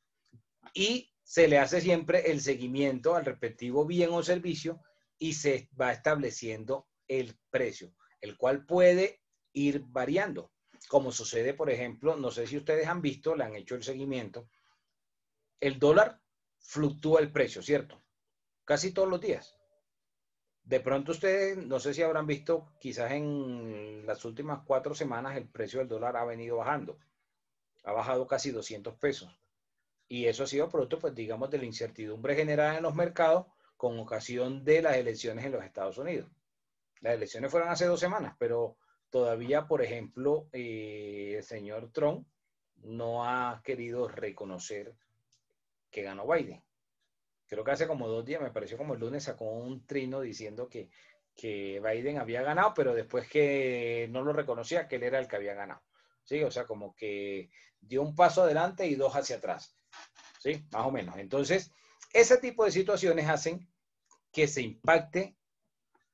y se le hace siempre el seguimiento al respectivo bien o servicio y se va estableciendo el precio, el cual puede ir variando. Como sucede, por ejemplo, no sé si ustedes han visto, le han hecho el seguimiento, el dólar fluctúa el precio, ¿cierto? Casi todos los días. De pronto ustedes, no sé si habrán visto, quizás en las últimas 4 semanas el precio del dólar ha venido bajando. Ha bajado casi 200 pesos. Y eso ha sido producto, pues digamos, de la incertidumbre generada en los mercados con ocasión de las elecciones en los Estados Unidos. Las elecciones fueron hace 2 semanas, pero todavía, por ejemplo, el señor Trump no ha querido reconocer que ganó Biden. Creo que hace como 2 días, me pareció como el lunes, sacó un trino diciendo que Biden había ganado, pero después que no lo reconocía, que él era el que había ganado. ¿Sí? O sea, como que dio un paso adelante y 2 hacia atrás. ¿Sí? Más o menos. Entonces, ese tipo de situaciones hacen que se impacte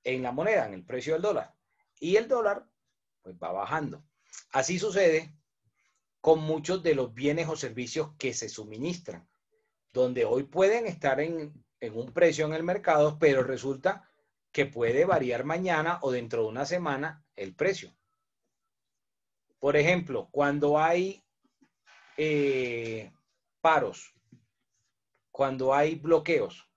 en la moneda, en el precio del dólar. Y el dólar, pues va bajando. Así sucede con muchos de los bienes o servicios que se suministran, donde hoy pueden estar en un precio en el mercado, pero resulta que puede variar mañana o dentro de una semana el precio. Por ejemplo, cuando hay paros, cuando hay bloqueos,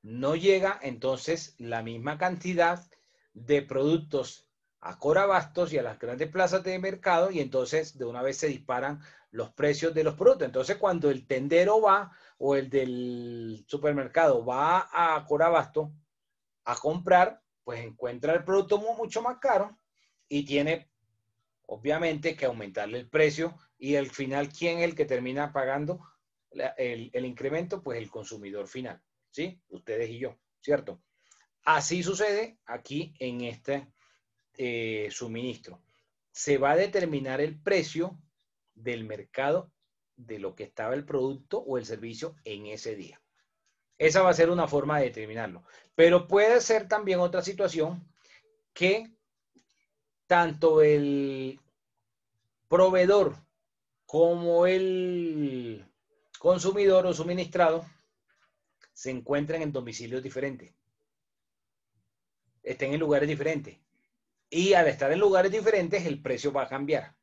no llega entonces la misma cantidad de productos a Corabastos y a las grandes plazas de mercado y entonces de una vez se disparan los precios de los productos. Entonces cuando el tendero va o el del supermercado va a Corabasto a comprar, pues encuentra el producto mucho más caro y tiene obviamente que aumentarle el precio y al final, ¿quién es el que termina pagando el incremento? Pues el consumidor final, ¿sí? Ustedes y yo, ¿cierto? Así sucede aquí en este suministro. Se va a determinar el precio del mercado de lo que estaba el producto o el servicio en ese día. Esa va a ser una forma de determinarlo. Pero puede ser también otra situación que tanto el proveedor como el consumidor o suministrado se encuentren en domicilios diferentes, estén en lugares diferentes. Y al estar en lugares diferentes, el precio va a cambiar.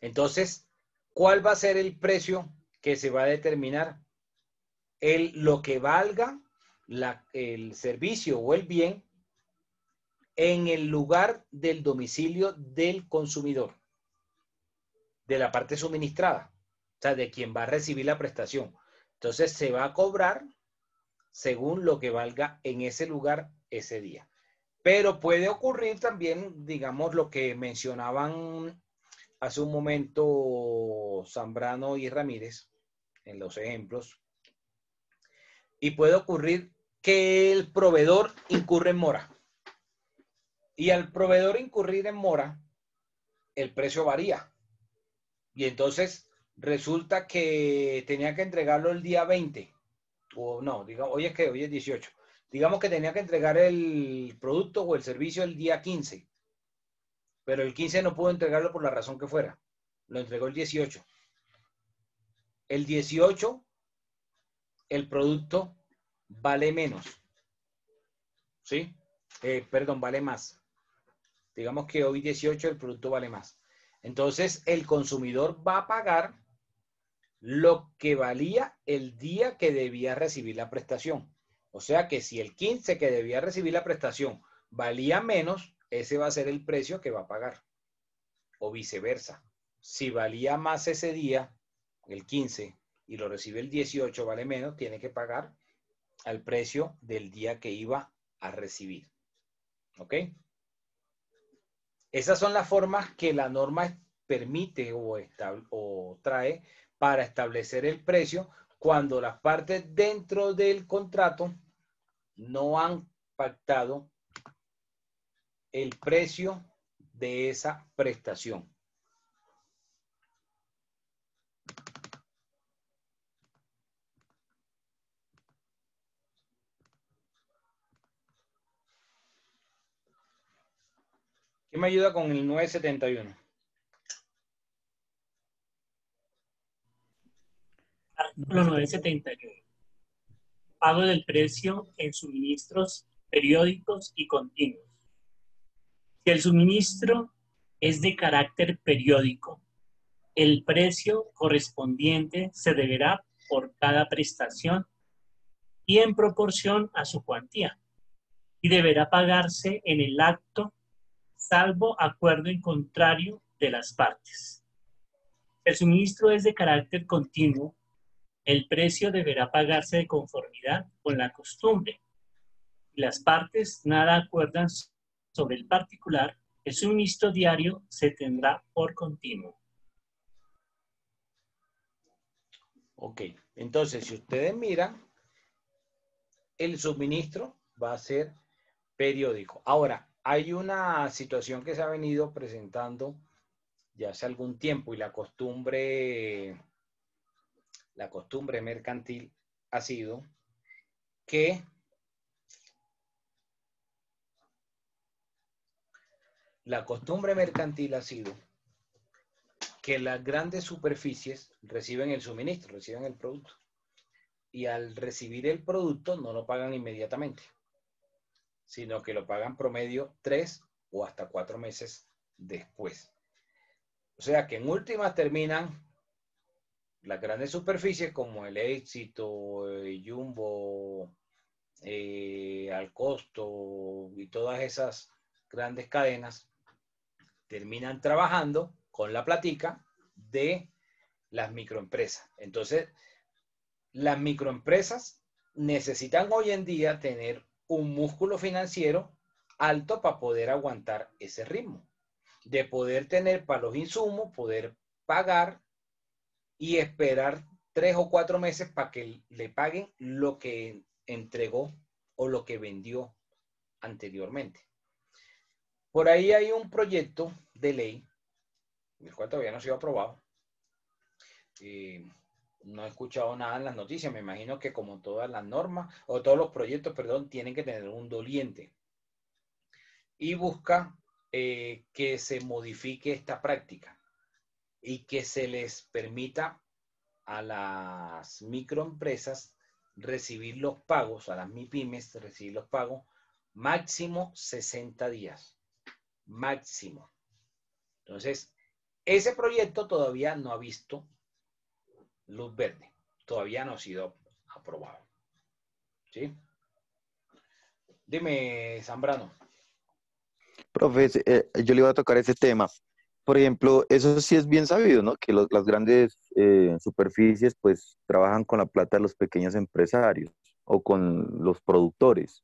Entonces, ¿cuál va a ser el precio que se va a determinar? Lo que valga el servicio o el bien en el lugar del domicilio del consumidor, de la parte suministrada, o sea, de quien va a recibir la prestación. Entonces, se va a cobrar según lo que valga en ese lugar ese día. Pero puede ocurrir también, digamos, lo que mencionaban hace un momento Zambrano y Ramírez en los ejemplos, y puede ocurrir que el proveedor incurre en mora. Y al proveedor incurrir en mora, el precio varía. Y entonces resulta que tenía que entregarlo el día 20, o no, digamos, hoy es 18. Digamos que tenía que entregar el producto o el servicio el día 15, pero el 15 no pudo entregarlo por la razón que fuera. Lo entregó el 18. El 18, el producto vale menos. ¿Sí? Perdón, vale más. Digamos que hoy 18 el producto vale más. Entonces, el consumidor va a pagar lo que valía el día que debía recibir la prestación. O sea que si el 15 que debía recibir la prestación valía menos, ese va a ser el precio que va a pagar. O viceversa. Si valía más ese día, el 15, y lo recibe el 18, vale menos, tiene que pagar al precio del día que iba a recibir. ¿Ok? Esas son las formas que la norma permite o trae para establecer el precio cuando las partes dentro del contrato no han pactado el precio de esa prestación. ¿Quién me ayuda con el 971? Artículo 971. Pago del precio en suministros periódicos y continuos. Si el suministro es de carácter periódico, el precio correspondiente se deberá por cada prestación y en proporción a su cuantía, y deberá pagarse en el acto, salvo acuerdo en contrario de las partes. Si el suministro es de carácter continuo, el precio deberá pagarse de conformidad con la costumbre. Si las partes nada acuerdan sobre el particular, el suministro diario se tendrá por continuo. Ok, entonces si ustedes miran, el suministro va a ser periódico. Ahora, hay una situación que se ha venido presentando ya hace algún tiempo y la costumbre mercantil ha sido que las grandes superficies reciben el suministro, reciben el producto. Y al recibir el producto no lo pagan inmediatamente, sino que lo pagan promedio 3 o hasta 4 meses después. O sea que en últimas terminan las grandes superficies como el Éxito, Jumbo, Al Costo y todas esas grandes cadenas terminan trabajando con la platica de las microempresas. Entonces, las microempresas necesitan hoy en día tener un músculo financiero alto para poder aguantar ese ritmo, de poder tener para los insumos, poder pagar y esperar 3 o 4 meses para que le paguen lo que entregó o lo que vendió anteriormente. Por ahí hay un proyecto de ley, el cual todavía no ha sido aprobado. No he escuchado nada en las noticias. Me imagino que como todas las normas, o todos los proyectos, perdón, tienen que tener un doliente. Y busca que se modifique esta práctica y que se les permita a las microempresas recibir los pagos, a las MIPYMES recibir los pagos máximo 60 días. Máximo. Entonces, ese proyecto todavía no ha visto luz verde. Todavía no ha sido aprobado. ¿Sí? Dime, Zambrano. Profe, yo le iba a tocar ese tema. Por ejemplo, eso sí es bien sabido, ¿no? Que las grandes superficies pues trabajan con la plata de los pequeños empresarios o con los productores.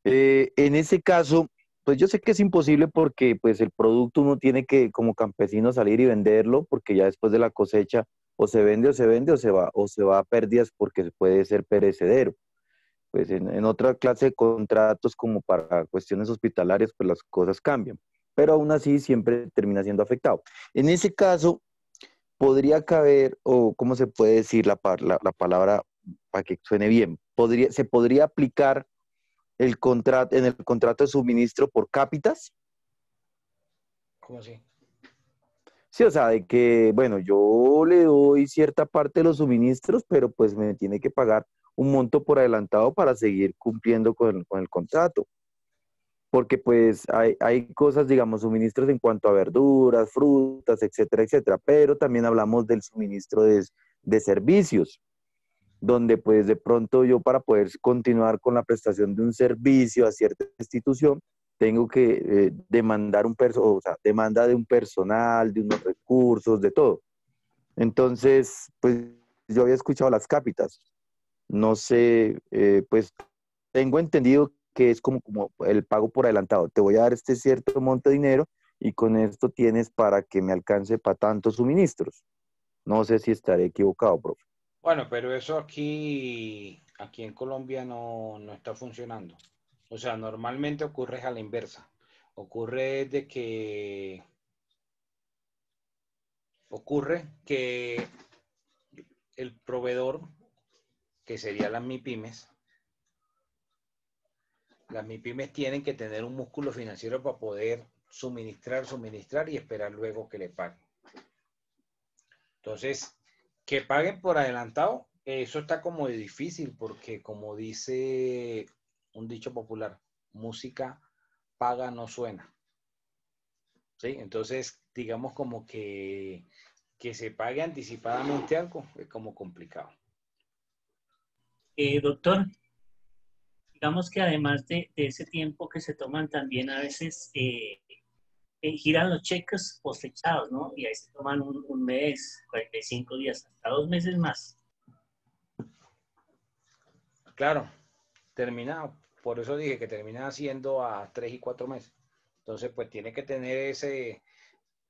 En ese caso, pues yo sé que es imposible porque pues el producto uno tiene que como campesino salir y venderlo porque ya después de la cosecha o se vende o se va a pérdidas porque puede ser perecedero. Pues en otra clase de contratos como para cuestiones hospitalarias pues las cosas cambian, pero aún así siempre termina siendo afectado. En ese caso podría caber, o cómo se puede decir la palabra para que suene bien, se podría aplicar el contrato, en el contrato de suministro por cápitas. ¿Cómo así? Sí, o sea, de que, bueno, yo le doy cierta parte de los suministros, pero pues me tiene que pagar un monto por adelantado para seguir cumpliendo con el contrato. Porque pues hay cosas, digamos, suministros en cuanto a verduras, frutas, etcétera, etcétera, pero también hablamos del suministro de servicios, donde pues de pronto yo para poder continuar con la prestación de un servicio a cierta institución, tengo que demandar demanda de un personal, de unos recursos, de todo. Entonces, pues yo había escuchado las cápitas. No sé, pues tengo entendido que es como el pago por adelantado. Te voy a dar este cierto monto de dinero y con esto tienes para que me alcance para tantos suministros. No sé si estaré equivocado, profe. Bueno, pero eso aquí en Colombia no está funcionando. O sea, normalmente ocurre a la inversa. Ocurre que el proveedor, que sería las MIPYMES tienen que tener un músculo financiero para poder suministrar y esperar luego que le paguen. Entonces, que paguen por adelantado, eso está como de difícil porque como dice un dicho popular, música paga no suena. ¿Sí? Entonces, digamos como que se pague anticipadamente algo es como complicado. Doctor, digamos que además de ese tiempo que se toman también a veces giran los cheques postechados, ¿no? Y ahí se toman un mes, 45 días, hasta 2 meses más. Claro, termina, por eso dije que termina siendo a 3 y 4 meses. Entonces, pues tiene que tener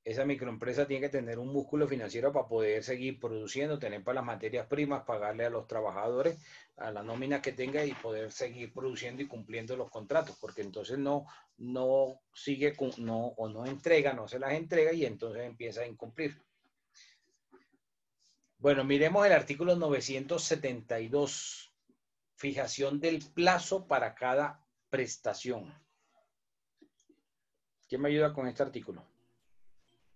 esa microempresa tiene que tener un músculo financiero para poder seguir produciendo, tener para las materias primas, pagarle a los trabajadores, a la nómina que tenga y poder seguir produciendo y cumpliendo los contratos, porque entonces no sigue, no entrega, no se las entrega y entonces empieza a incumplir. Bueno, miremos el artículo 972, fijación del plazo para cada prestación. ¿Quién me ayuda con este artículo?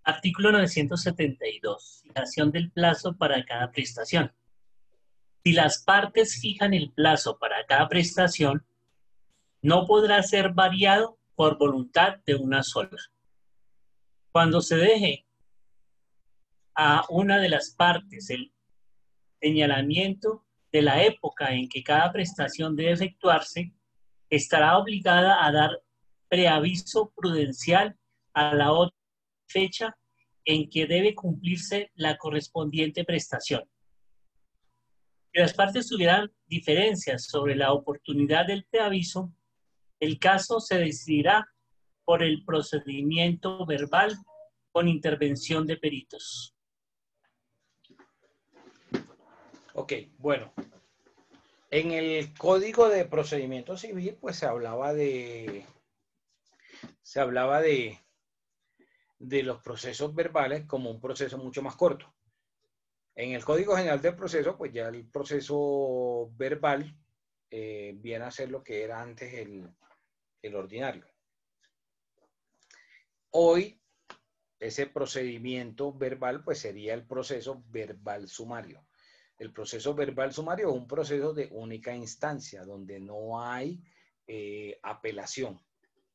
Artículo 972, fijación del plazo para cada prestación. Si las partes fijan el plazo para cada prestación, no podrá ser variado por voluntad de una sola. Cuando se deje a una de las partes el señalamiento de la época en que cada prestación debe efectuarse, estará obligada a dar preaviso prudencial a la otra fecha en que debe cumplirse la correspondiente prestación. Si las partes tuvieran diferencias sobre la oportunidad del preaviso, el caso se decidirá por el procedimiento verbal con intervención de peritos. Ok, bueno. En el Código de Procedimiento Civil, pues se hablaba de los procesos verbales como un proceso mucho más corto. En el Código General del Proceso, pues ya el proceso verbal viene a ser lo que era antes el ordinario. Hoy, ese procedimiento verbal, pues sería el proceso verbal sumario. El proceso verbal sumario es un proceso de única instancia, donde no hay apelación,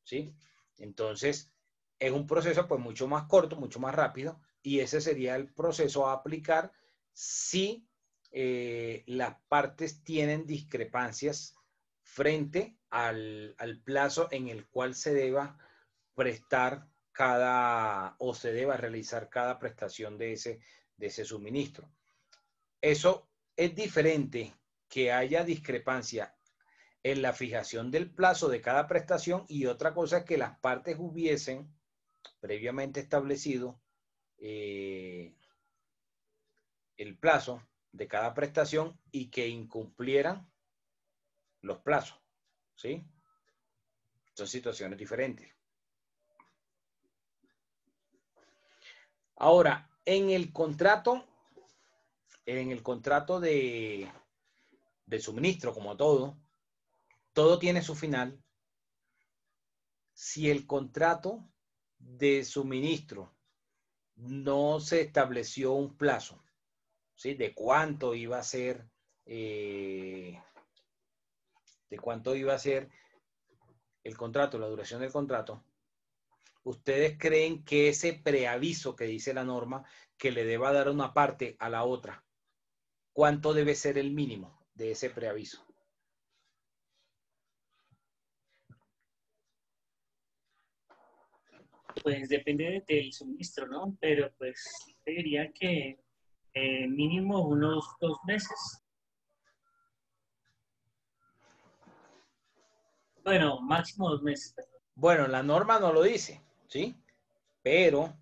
¿sí? Entonces, es un proceso pues mucho más corto, mucho más rápido, y ese sería el proceso a aplicar si las partes tienen discrepancias frente al plazo en el cual se deba prestar o se deba realizar cada prestación de ese suministro. Eso es diferente que haya discrepancia en la fijación del plazo de cada prestación y otra cosa es que las partes hubiesen previamente establecido el plazo de cada prestación y que incumplieran los plazos, ¿sí? Son situaciones diferentes. Ahora, en el contrato de suministro, como todo tiene su final. Si el contrato de suministro no se estableció un plazo, ¿sí? De cuánto iba a ser, el contrato, la duración del contrato, ¿ustedes creen que ese preaviso que dice la norma que le deba dar una parte a la otra, cuánto debe ser el mínimo de ese preaviso? Pues depende del suministro, ¿no? Pero pues te diría que mínimo unos 2 meses. Bueno, máximo 2 meses. Bueno, la norma no lo dice, ¿sí? Pero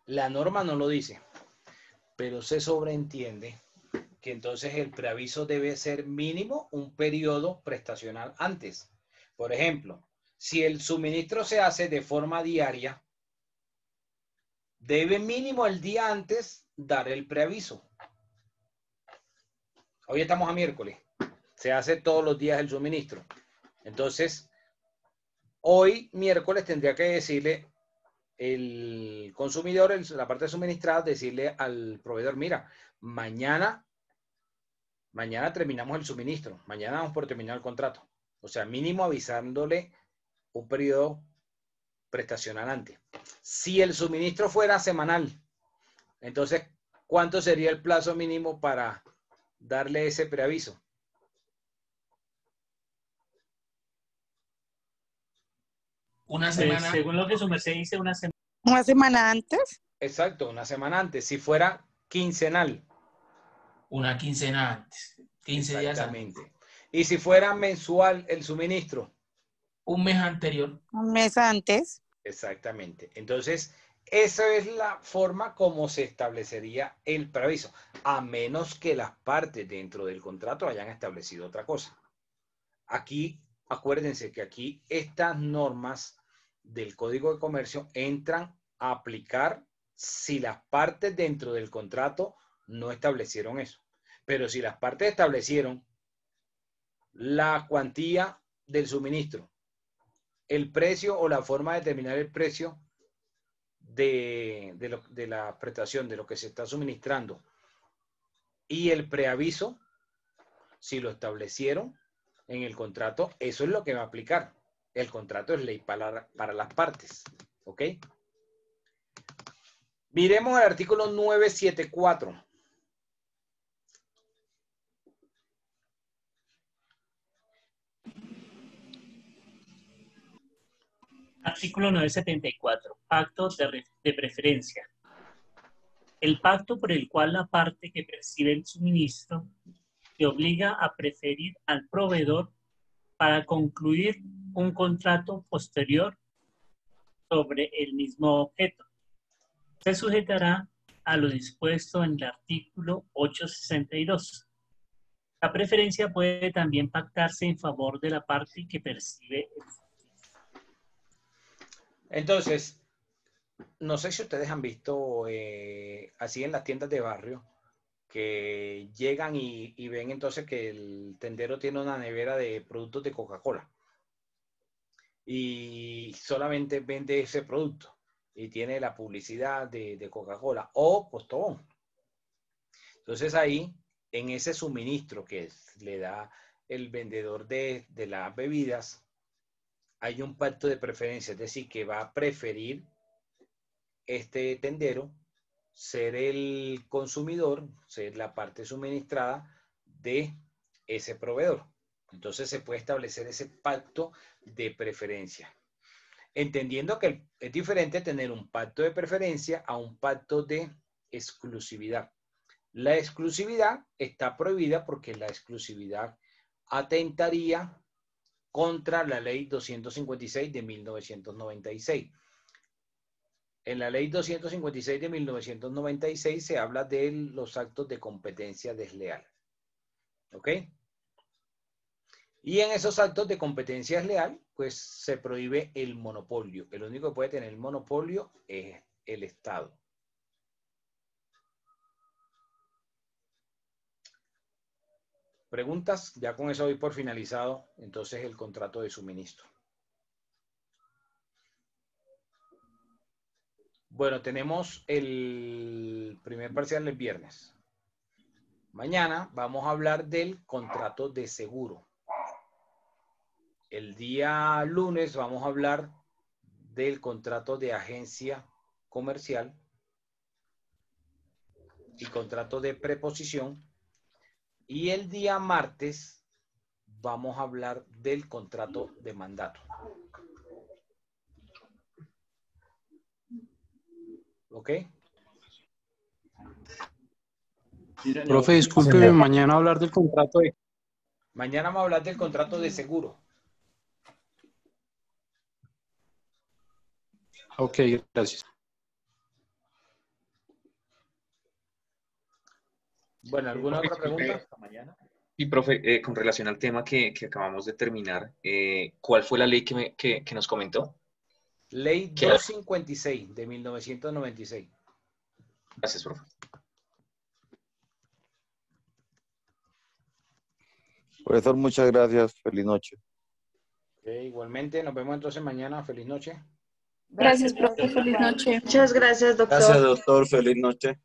la norma no lo dice, pero se sobreentiende que entonces el preaviso debe ser mínimo un periodo prestacional antes. Por ejemplo, si el suministro se hace de forma diaria, debe mínimo el día antes dar el preaviso. Hoy estamos a miércoles. Se hace todos los días el suministro. Entonces, hoy miércoles tendría que decirle el consumidor, la parte suministrada, decirle al proveedor, mira, mañana terminamos el suministro, mañana vamos por terminar el contrato. O sea, mínimo avisándole un periodo prestacional antes. Si el suministro fuera semanal, entonces, ¿cuánto sería el plazo mínimo para darle ese preaviso? Una semana. Según lo que su merced dice, una semana. ¿Una semana antes? Exacto, una semana antes. Si fuera quincenal. Una quincena antes. 15 días antes. Exactamente. Y si fuera mensual el suministro. Un mes anterior. Un mes antes. Exactamente. Entonces, esa es la forma como se establecería el preaviso, a menos que las partes dentro del contrato hayan establecido otra cosa. Aquí, acuérdense que aquí estas normas del Código de Comercio entran a aplicar si las partes dentro del contrato no establecieron eso. Pero si las partes establecieron la cuantía del suministro, el precio o la forma de determinar el precio de la prestación, de lo que se está suministrando, y el preaviso, si lo establecieron en el contrato, eso es lo que va a aplicar. El contrato es ley para las partes. ¿Ok? Miremos el artículo 974. Artículo 974. Pacto de preferencia. El pacto por el cual la parte que percibe el suministro te obliga a preferir al proveedor para concluir un contrato posterior sobre el mismo objeto. Se sujetará a lo dispuesto en el artículo 862. La preferencia puede también pactarse en favor de la parte que percibe el suministro. Entonces, no sé si ustedes han visto así en las tiendas de barrio, que llegan y ven entonces que el tendero tiene una nevera de productos de Coca-Cola y solamente vende ese producto y tiene la publicidad de Coca-Cola o Postobón. Entonces ahí, en ese suministro que le da el vendedor de las bebidas, hay un pacto de preferencia, es decir, que va a preferir este tendero ser el consumidor, ser la parte suministrada de ese proveedor. Entonces se puede establecer ese pacto de preferencia. Entendiendo que es diferente tener un pacto de preferencia a un pacto de exclusividad. La exclusividad está prohibida porque la exclusividad atentaría contra la ley 256 de 1996. En la ley 256 de 1996 se habla de los actos de competencia desleal. ¿Ok? Y en esos actos de competencia desleal, pues se prohíbe el monopolio. El único que puede tener el monopolio es el Estado. ¿Preguntas? Ya con eso doy por finalizado entonces el contrato de suministro. Bueno, tenemos el primer parcial el viernes. Mañana vamos a hablar del contrato de seguro. El día lunes vamos a hablar del contrato de agencia comercial y contrato de preposición. Y el día martes vamos a hablar del contrato de mandato. ¿Ok? Profe, discúlpeme, mañana hablar del contrato de... Mañana vamos a hablar del contrato de seguro. Ok, gracias. Bueno, ¿alguna otra pregunta? Y profe, con relación al tema que acabamos de terminar, ¿cuál fue la ley que nos comentó? Ley 256 de 1996. Gracias, profe. Profesor, muchas gracias. Feliz noche. Igualmente, nos vemos entonces mañana. Feliz noche. Gracias, profe. Feliz noche. Muchas gracias, doctor. Gracias, doctor. Feliz noche.